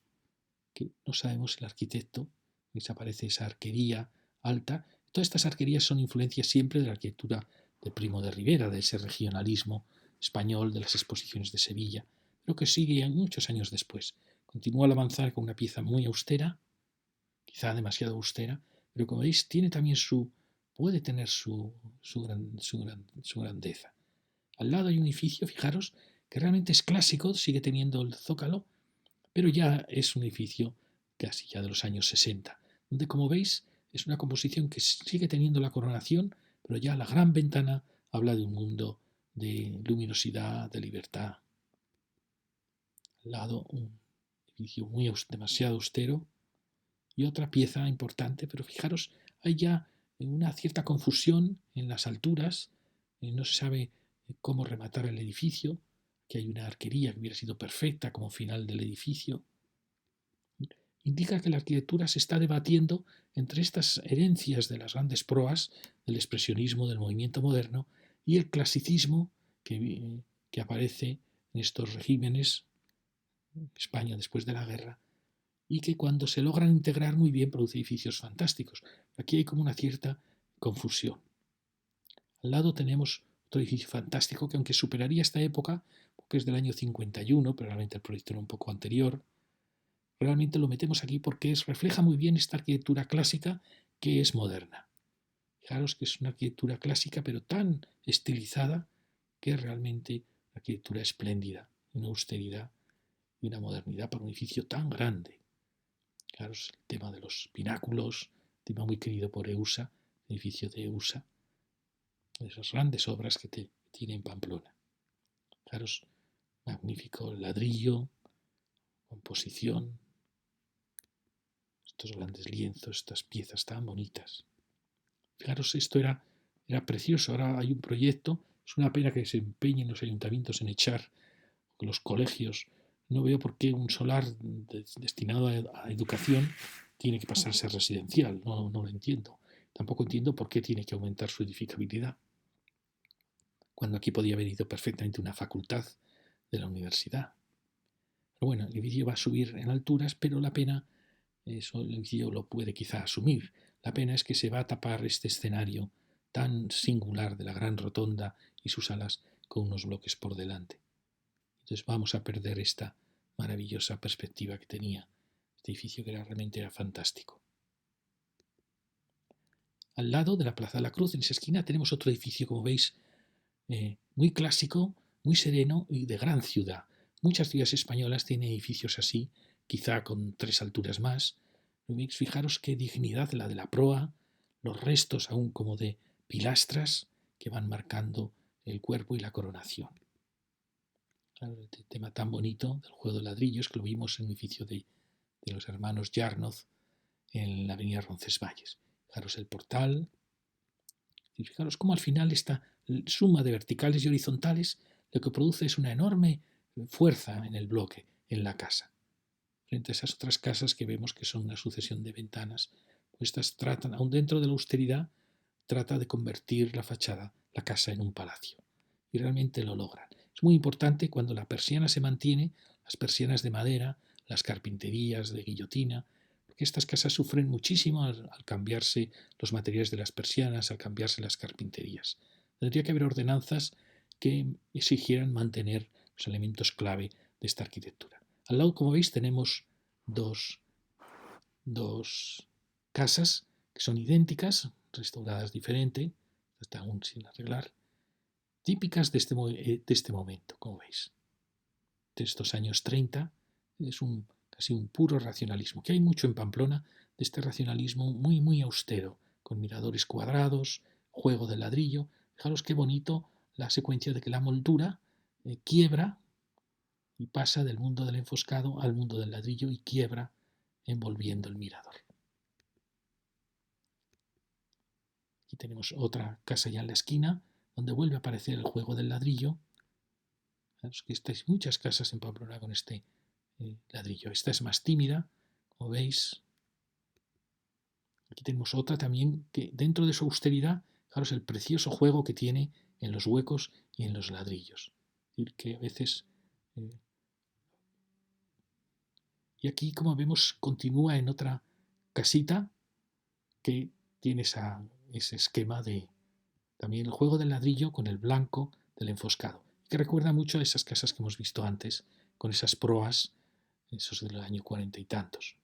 [SPEAKER 1] que no sabemos el arquitecto, desaparece esa arquería alta. Todas estas arquerías son influencias siempre de la arquitectura de Primo de Rivera, de ese regionalismo español de las exposiciones de Sevilla, pero que sigue muchos años después. Continúa al avanzar con una pieza muy austera, quizá demasiado austera, pero como veis tiene también puede tener su grandeza. Al lado hay un edificio, fijaros, que realmente es clásico, sigue teniendo el zócalo, pero ya es un edificio casi ya de los años 60, donde como veis es una composición que sigue teniendo la coronación, pero ya la gran ventana habla de un mundo de luminosidad, de libertad. Al lado un edificio demasiado austero y otra pieza importante, pero fijaros, hay ya una cierta confusión en las alturas, no se sabe cómo rematar el edificio, que hay una arquería que hubiera sido perfecta como final del edificio. Indica que la arquitectura se está debatiendo entre estas herencias de las grandes proas del expresionismo del movimiento moderno y el clasicismo que aparece en estos regímenes, España después de la guerra, y que cuando se logran integrar muy bien produce edificios fantásticos. Aquí hay como una cierta confusión. Al lado tenemos otro edificio fantástico que aunque superaría esta época, porque es del año 51, pero realmente el proyecto era un poco anterior, realmente lo metemos aquí porque refleja muy bien esta arquitectura clásica que es moderna. Fijaros que es una arquitectura clásica pero tan estilizada que es realmente una arquitectura espléndida, una austeridad y una modernidad para un edificio tan grande. Fijaros el tema de los pináculos, tema muy querido por EUSA, el edificio de EUSA, de esas grandes obras que tiene en Pamplona. Fijaros, magnífico ladrillo, composición, estos grandes lienzos, estas piezas tan bonitas. Fijaros, esto era precioso. Ahora hay un proyecto. Es una pena que se empeñen los ayuntamientos en echar los colegios. No veo por qué un solar destinado a educación tiene que pasarse a residencial. No lo entiendo. Tampoco entiendo por qué tiene que aumentar su edificabilidad, cuando aquí podía haber ido perfectamente una facultad de la universidad. Pero bueno, el edificio va a subir en alturas, pero la pena, eso el edificio lo puede quizá asumir. La pena es que se va a tapar este escenario tan singular de la gran rotonda y sus alas con unos bloques por delante. Entonces vamos a perder esta maravillosa perspectiva que tenía este edificio, que realmente era fantástico. Al lado de la Plaza de la Cruz, en esa esquina, tenemos otro edificio, como veis, muy clásico, muy sereno y de gran ciudad. Muchas ciudades españolas tienen edificios así, quizá con 3 alturas más. Fijaros qué dignidad la de la proa, los restos aún como de pilastras que van marcando el cuerpo y la coronación. Claro, este tema tan bonito del juego de ladrillos que lo vimos en el edificio de los hermanos Yarnoz en la avenida Roncesvalles. Fijaros el portal, y fijaros cómo al final esta suma de verticales y horizontales lo que produce es una enorme fuerza en el bloque, en la casa. Frente a esas otras casas que vemos que son una sucesión de ventanas, pues estas tratan, aun dentro de la austeridad, trata de convertir la fachada, la casa, en un palacio. Y realmente lo logran. Es muy importante cuando la persiana se mantiene, las persianas de madera, las carpinterías de guillotina, porque estas casas sufren muchísimo al cambiarse los materiales de las persianas, al cambiarse las carpinterías. Tendría que haber ordenanzas que exigieran mantener los elementos clave de esta arquitectura. Al lado, como veis, tenemos dos casas que son idénticas, restauradas diferente, hasta aún sin arreglar, típicas de este momento, como veis. De estos años 30, es casi un puro racionalismo, que hay mucho en Pamplona de este racionalismo muy, muy austero, con miradores cuadrados, juego de ladrillo. Fijaros qué bonito la secuencia de que la moldura quiebra y pasa del mundo del enfoscado al mundo del ladrillo y quiebra envolviendo el mirador. Aquí tenemos otra casa ya en la esquina, donde vuelve a aparecer el juego del ladrillo. Fijaros que estáis muchas casas en Pamplona con este ladrillo. Esta es más tímida, como veis. Aquí tenemos otra también que dentro de su austeridad, fijaros el precioso juego que tiene en los huecos y en los ladrillos. Es decir, que a veces... y aquí, como vemos, continúa en otra casita que tiene ese esquema de también el juego del ladrillo con el blanco del enfoscado, que recuerda mucho a esas casas que hemos visto antes, con esas proas, esos del año 40 y tantos.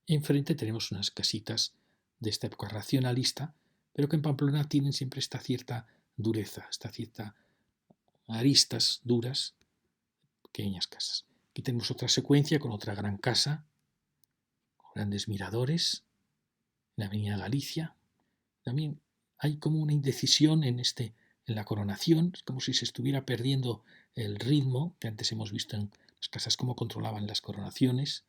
[SPEAKER 1] Enfrente tenemos unas casitas de esta época racionalista, pero que en Pamplona tienen siempre esta cierta dureza, esta cierta aristas duras, pequeñas casas. Aquí tenemos otra secuencia con otra gran casa, con grandes miradores, en la Avenida Galicia. También hay como una indecisión en la coronación, es como si se estuviera perdiendo el ritmo que antes hemos visto en las casas, cómo controlaban las coronaciones,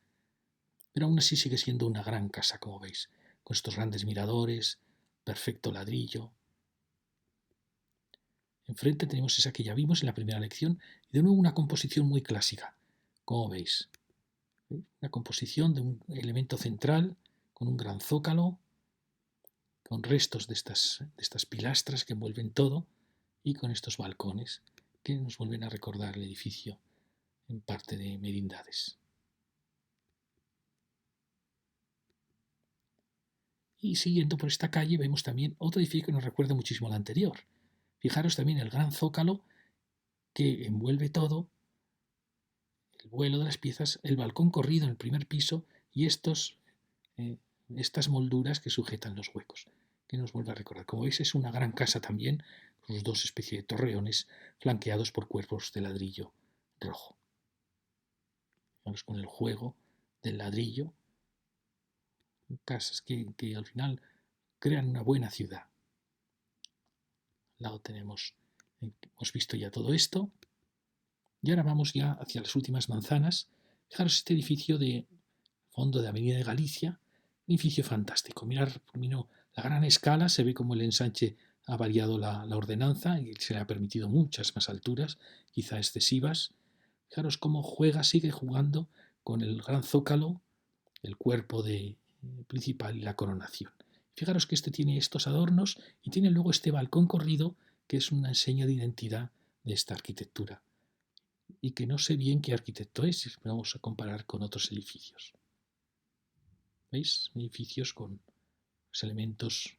[SPEAKER 1] pero aún así sigue siendo una gran casa, como veis, con estos grandes miradores, perfecto ladrillo. Enfrente tenemos esa que ya vimos en la primera lección, y de nuevo una composición muy clásica, como veis. Una composición de un elemento central, con un gran zócalo, con restos de estas pilastras que envuelven todo, y con estos balcones que nos vuelven a recordar el edificio en parte de Merindades. Y siguiendo por esta calle vemos también otro edificio que nos recuerda muchísimo al anterior. Fijaros también el gran zócalo que envuelve todo, el vuelo de las piezas, el balcón corrido en el primer piso y estas molduras que sujetan los huecos, que nos vuelve a recordar. Como veis, es una gran casa también, con sus dos especies de torreones flanqueados por cuerpos de ladrillo rojo. Vamos con el juego del ladrillo, casas que al final crean una buena ciudad. Al lado hemos visto ya todo esto, y ahora vamos ya hacia las últimas manzanas. Fijaros este edificio de fondo de Avenida de Galicia, un edificio fantástico. Mirar la gran escala, se ve como el ensanche ha variado la ordenanza y se le ha permitido muchas más alturas, quizá excesivas. Fijaros cómo sigue jugando con el gran zócalo, el cuerpo principal y la coronación. Fijaros que este tiene estos adornos y tiene luego este balcón corrido que es una seña de identidad de esta arquitectura y que no sé bien qué arquitecto es si vamos a comparar con otros edificios. ¿Veis? Edificios con los elementos,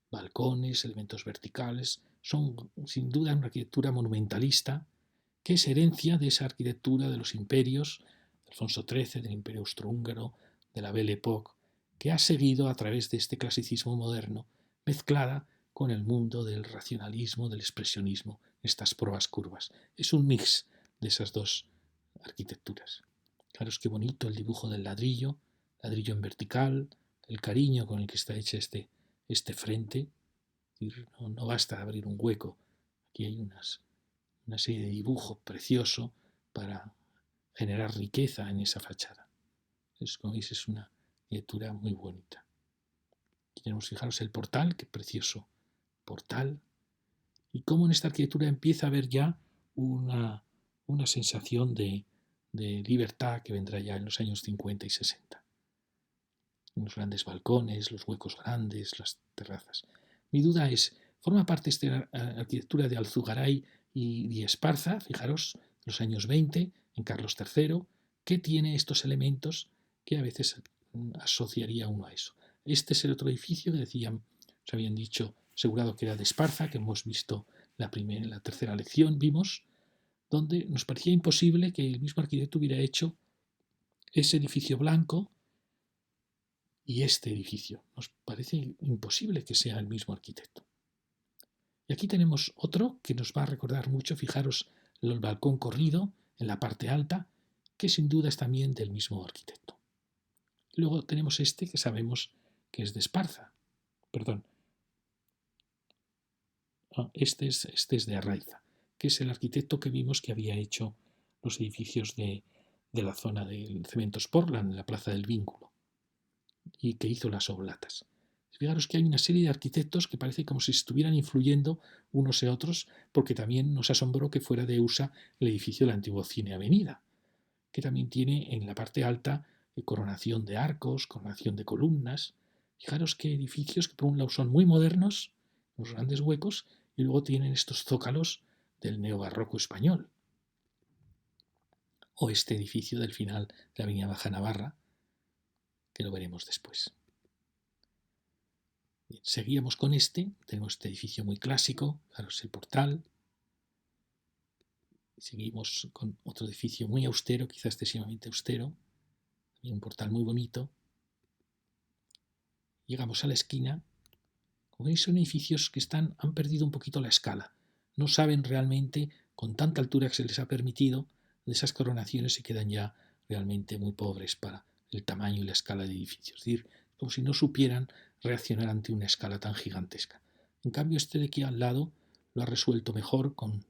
[SPEAKER 1] balcones, elementos verticales. Son sin duda una arquitectura monumentalista que es herencia de esa arquitectura de los imperios, de Alfonso XIII, del Imperio Austrohúngaro, de la Belle Époque, que ha seguido a través de este clasicismo moderno, mezclada con el mundo del racionalismo, del expresionismo, estas proas curvas. Es un mix de esas dos arquitecturas. Fijaros qué bonito el dibujo del ladrillo en vertical, el cariño con el que está hecho este frente. No basta abrir un hueco, aquí hay una serie de dibujos preciosos para generar riqueza en esa fachada. Entonces, como veis, es una arquitectura muy bonita. Aquí tenemos, fijaros, el portal, qué precioso portal, y cómo en esta arquitectura empieza a haber ya una sensación de libertad que vendrá ya en los años 50 y 60. Los grandes balcones, los huecos grandes, las terrazas. Mi duda es, ¿forma parte esta arquitectura de Alzugaray y Esparza, fijaros, los años 20, en Carlos III, que tiene estos elementos que a veces asociaría uno a eso? Este es el otro edificio que decían, os habían dicho, asegurado que era de Esparza, que hemos visto en la tercera lección, vimos, donde nos parecía imposible que el mismo arquitecto hubiera hecho ese edificio blanco y este edificio. Nos parece imposible que sea el mismo arquitecto. Y aquí tenemos otro que nos va a recordar mucho, fijaros, el balcón corrido en la parte alta, que sin duda es también del mismo arquitecto. Luego tenemos este que sabemos que es de Esparza. Perdón. Este es de Arraiza, que es el arquitecto que vimos que había hecho los edificios de la zona del Cementos Portland, en la Plaza del Vínculo, y que hizo las oblatas. Fijaros que hay una serie de arquitectos que parece como si estuvieran influyendo unos en otros, porque también nos asombró que fuera de USA el edificio del antiguo Cine Avenida, que también tiene en la parte alta coronación de arcos, coronación de columnas. Fijaros qué edificios que por un lado son muy modernos, los grandes huecos, y luego tienen estos zócalos del neobarroco español. O este edificio del final de la Avenida Baja Navarra, que lo veremos después. Bien, seguíamos con tenemos este edificio muy clásico, fijaros el portal. Seguimos con otro edificio muy austero, quizás excesivamente austero, un portal muy bonito. Llegamos a la esquina. Como veis, son edificios que han perdido un poquito la escala. No saben realmente, con tanta altura que se les ha permitido, de esas coronaciones se quedan ya realmente muy pobres para el tamaño y la escala de edificios. Es decir, como si no supieran reaccionar ante una escala tan gigantesca. En cambio, este de aquí al lado lo ha resuelto mejor con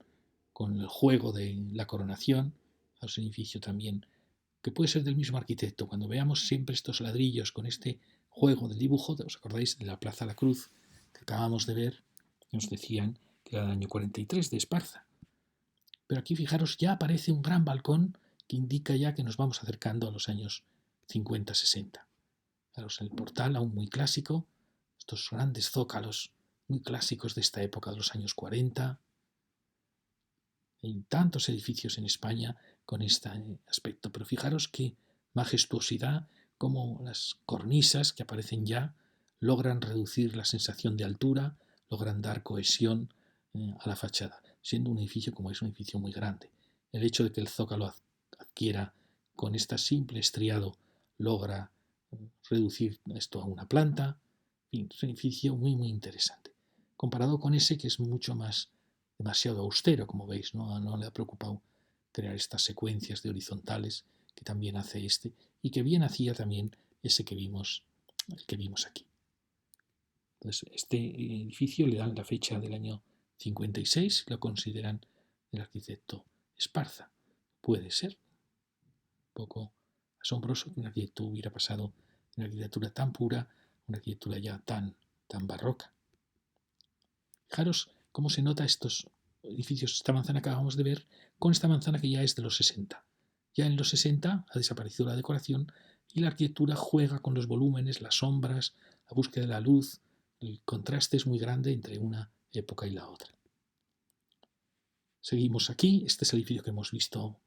[SPEAKER 1] el juego de la coronación. Es un edificio también que puede ser del mismo arquitecto. Cuando veamos siempre estos ladrillos con este juego del dibujo, ¿os acordáis de la Plaza La Cruz que acabamos de ver? Nos decían que era del año 43 de Esparza. Pero aquí fijaros, ya aparece un gran balcón que indica ya que nos vamos acercando a los años 50-60. Fijaros el portal aún muy clásico, estos grandes zócalos muy clásicos de esta época de los años 40. Hay tantos edificios en España con este aspecto, pero fijaros qué majestuosidad, como las cornisas que aparecen ya logran reducir la sensación de altura, logran dar cohesión a la fachada, siendo un edificio como es un edificio muy grande. El hecho de que el zócalo adquiera con este simple estriado logra reducir esto a una planta. En fin, es un edificio muy muy interesante, comparado con ese que es mucho más demasiado austero, como veis, no le ha preocupado crear estas secuencias de horizontales que también hace y que bien hacía también ese el que vimos aquí. Entonces, este edificio le dan la fecha del año 56, lo consideran el arquitecto Esparza. Puede ser un poco asombroso que un arquitecto hubiera pasado de una arquitectura tan pura, una arquitectura ya tan barroca. Fijaros cómo se nota estos edificios, esta manzana que acabamos de ver, con esta manzana que ya es de los 60. Ya en los 60 ha desaparecido la decoración y la arquitectura juega con los volúmenes, las sombras, la búsqueda de la luz. El contraste es muy grande entre una época y la otra. Seguimos aquí, este es el edificio que hemos visto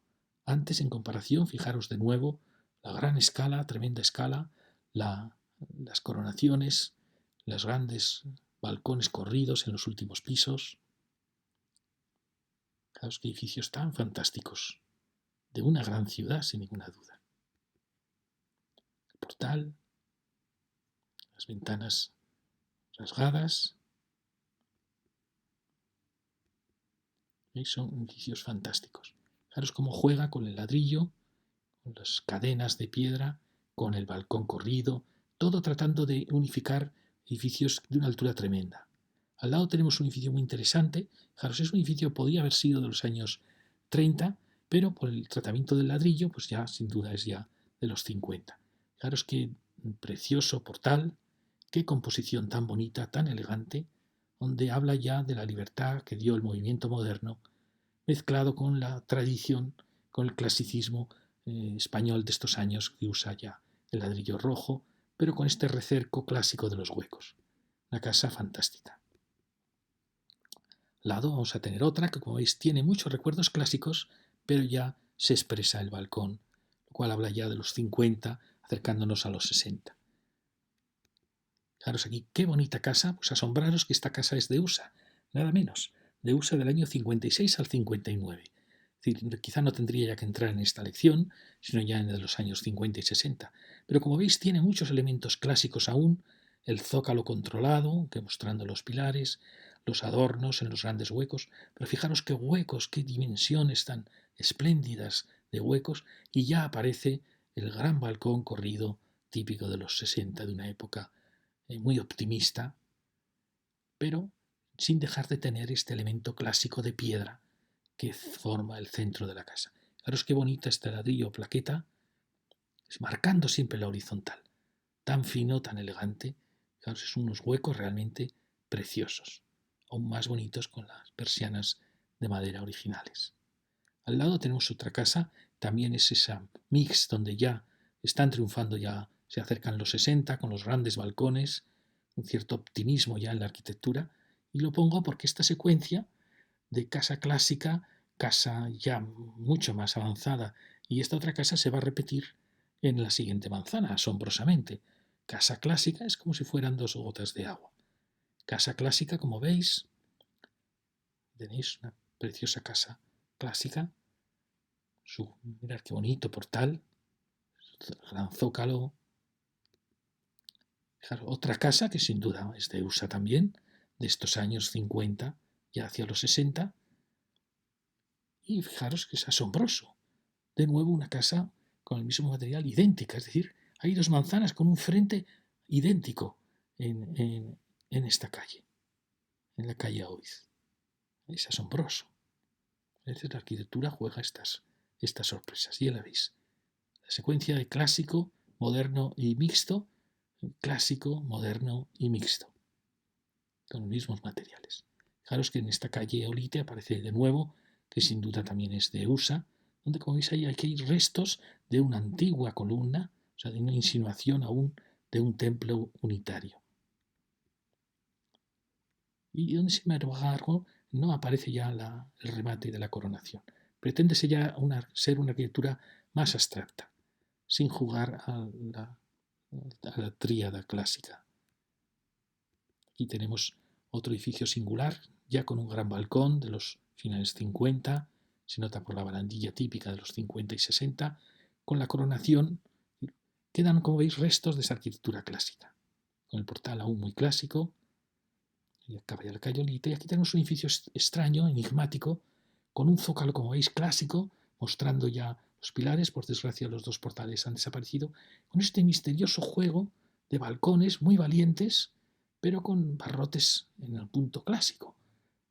[SPEAKER 1] antes en comparación. Fijaros de nuevo la gran escala, tremenda escala, las coronaciones, los grandes balcones corridos en los últimos pisos. Fijaos qué edificios tan fantásticos, de una gran ciudad, sin ninguna duda. El portal, las ventanas rasgadas. ¿Veis? Son edificios fantásticos. Fijaros cómo juega con el ladrillo, con las cadenas de piedra, con el balcón corrido, todo tratando de unificar edificios de una altura tremenda. Al lado tenemos un edificio muy interesante. Fijaros, es un edificio que podía haber sido de los años 30, pero por el tratamiento del ladrillo, pues ya sin duda es ya de los 50. Fijaros qué precioso portal, qué composición tan bonita, tan elegante, donde habla ya de la libertad que dio el movimiento moderno, mezclado con la tradición, con el clasicismo español de estos años que usa ya el ladrillo rojo, pero con este recerco clásico de los huecos. Una casa fantástica. Al lado vamos a tener otra que, como veis, tiene muchos recuerdos clásicos, pero ya se expresa el balcón, lo cual habla ya de los 50, acercándonos a los 60. Fijaros aquí, qué bonita casa, pues asombraros que esta casa es de USA, nada menos, de USA del año 56 al 59. Es decir, quizá no tendría ya que entrar en esta lección, sino ya en los años 50 y 60. Pero como veis, tiene muchos elementos clásicos aún, el zócalo controlado, que mostrando los pilares, los adornos en los grandes huecos, pero fijaros qué huecos, qué dimensiones tan espléndidas de huecos, y ya aparece el gran balcón corrido típico de los 60, de una época muy optimista, pero sin dejar de tener este elemento clásico de piedra que forma el centro de la casa. Fijaros qué bonita este ladrillo plaqueta, marcando siempre la horizontal, tan fino, tan elegante. Fijaros, son unos huecos realmente preciosos, aún más bonitos con las persianas de madera originales. Al lado tenemos otra casa, también es esa mix donde ya están triunfando, ya se acercan los 60 con los grandes balcones, un cierto optimismo ya en la arquitectura, y lo pongo porque esta secuencia de casa clásica, casa ya mucho más avanzada, y esta otra casa se va a repetir en la siguiente manzana, asombrosamente. Casa clásica es como si fueran dos gotas de agua. Casa clásica, como veis, tenéis una preciosa casa clásica. Mirad qué bonito portal, gran zócalo. Fijaros, otra casa que sin duda es de USA también, de estos años 50, ya hacia los 60. Y fijaros que es asombroso. De nuevo una casa con el mismo material idéntica, es decir, hay dos manzanas con un frente idéntico en esta calle, en la calle Oiz. Es asombroso. A veces la arquitectura juega estas sorpresas. Ya la veis. La secuencia de clásico, moderno y mixto, clásico, moderno y mixto, con los mismos materiales. Fijaros que en esta calle Olite aparece de nuevo, que sin duda también es de USA, donde como veis ahí hay restos de una antigua columna, o sea, de una insinuación aún de un templo unitario. Y donde sin embargo no aparece ya el remate de la coronación. Pretende ser ya ser una arquitectura más abstracta, sin jugar a la tríada clásica. Aquí tenemos otro edificio singular, ya con un gran balcón de los finales 50, se nota por la barandilla típica de los 50 y 60, con la coronación. Quedan, como veis, restos de esa arquitectura clásica, con el portal aún muy clásico, y acaba ya la calle Olite, y aquí tenemos un edificio extraño, enigmático, con un zócalo, como veis, clásico, mostrando ya los pilares. Por desgracia los dos portales han desaparecido, con este misterioso juego de balcones muy valientes, pero con barrotes en el punto clásico.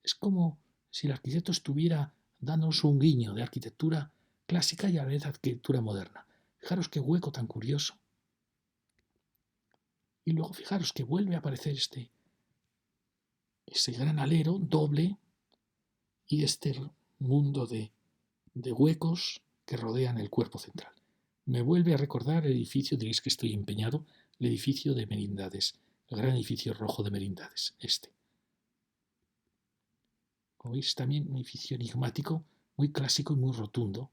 [SPEAKER 1] Es como si el arquitecto estuviera dándonos un guiño de arquitectura clásica y a la vez arquitectura moderna. Fijaros qué hueco tan curioso. Y luego fijaros que vuelve a aparecer ese gran alero doble y este mundo de huecos que rodean el cuerpo central. Me vuelve a recordar el edificio, diréis que estoy empeñado, el edificio de Merindades, el gran edificio rojo de Merindades, este. Como veis, también un edificio enigmático, muy clásico y muy rotundo,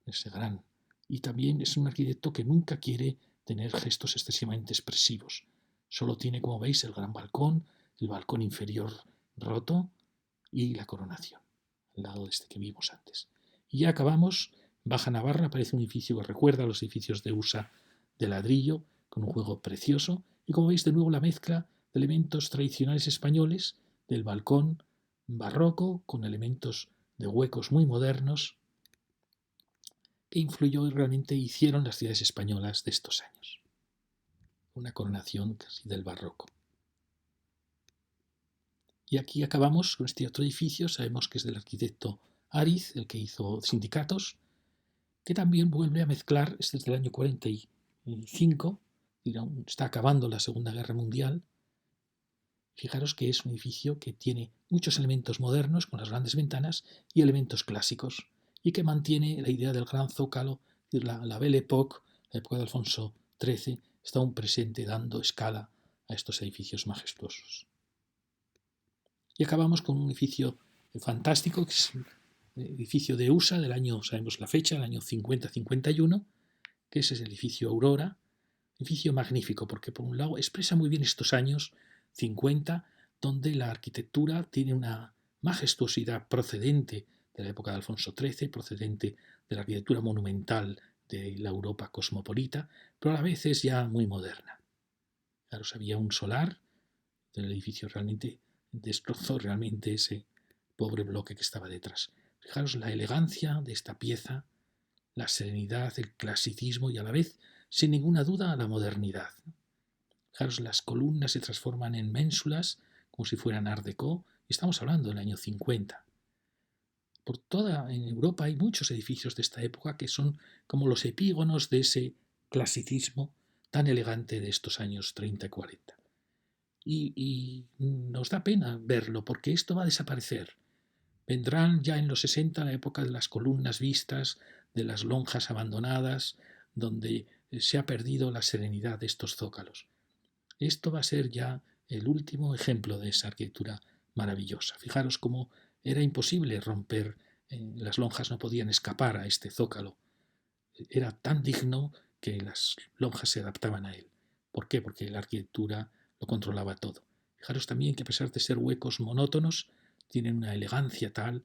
[SPEAKER 1] ese gran. Y también es un arquitecto que nunca quiere tener gestos excesivamente expresivos. Solo tiene, como veis, el gran balcón, el balcón inferior roto y la coronación, al lado de este que vimos antes. Y ya acabamos. Baja Navarra aparece un edificio que recuerda a los edificios de USA de ladrillo, con un juego precioso. Y como veis, de nuevo la mezcla de elementos tradicionales españoles, del balcón barroco, con elementos de huecos muy modernos, que influyó y realmente hicieron las ciudades españolas de estos años. Una coronación casi del barroco. Y aquí acabamos con este otro edificio. Sabemos que es del arquitecto Ariz, el que hizo Sindicatos, que también vuelve a mezclar, este es del año 45, está acabando la Segunda Guerra Mundial. Fijaros que es un edificio que tiene muchos elementos modernos, con las grandes ventanas, y elementos clásicos, y que mantiene la idea del gran zócalo, la Belle Époque, la época de Alfonso XIII, está aún presente dando escala a estos edificios majestuosos. Y acabamos con un edificio fantástico, que es un edificio de USA del año, sabemos la fecha, el año 50-51, que es el edificio Aurora, edificio magnífico, porque por un lado expresa muy bien estos años 50, donde la arquitectura tiene una majestuosidad procedente de la época de Alfonso XIII, procedente de la arquitectura monumental de la Europa cosmopolita, pero a la vez es ya muy moderna. Claro, había un solar, el edificio realmente destrozó realmente ese pobre bloque que estaba detrás. Fijaros la elegancia de esta pieza, la serenidad, el clasicismo y a la vez, sin ninguna duda, la modernidad. Fijaros, las columnas se transforman en ménsulas como si fueran Art Deco, y estamos hablando del año 50. Por toda en Europa hay muchos edificios de esta época que son como los epígonos de ese clasicismo tan elegante de estos años 30 y 40. y nos da pena verlo porque esto va a desaparecer. Vendrán ya en los 60 la época de las columnas vistas, de las lonjas abandonadas, donde se ha perdido la serenidad de estos zócalos. Esto va a ser ya el último ejemplo de esa arquitectura maravillosa. Fijaros cómo era imposible romper, las lonjas no podían escapar a este zócalo. Era tan digno que las lonjas se adaptaban a él. ¿Por qué? Porque la arquitectura lo controlaba todo. Fijaros también que a pesar de ser huecos monótonos, tienen una elegancia tal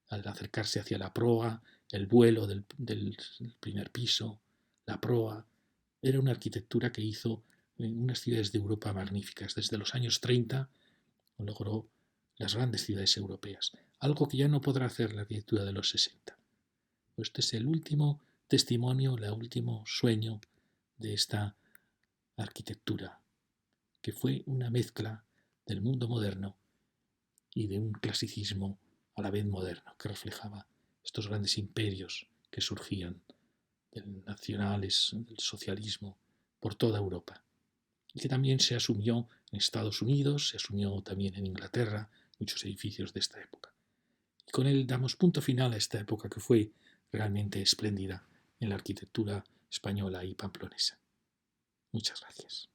[SPEAKER 1] al acercarse hacia la proa, el vuelo del primer piso, la proa. Era una arquitectura que hizo unas ciudades de Europa magníficas. Desde los años 30 logró las grandes ciudades europeas, algo que ya no podrá hacer la arquitectura de los 60. Este es el último testimonio, el último sueño de esta arquitectura, que fue una mezcla del mundo moderno y de un clasicismo a la vez moderno, que reflejaba estos grandes imperios que surgían del nacionales, del socialismo, por toda Europa, y que también se asumió en Estados Unidos, se asumió también en Inglaterra, muchos edificios de esta época. Y con él damos punto final a esta época que fue realmente espléndida en la arquitectura española y pamplonesa. Muchas gracias.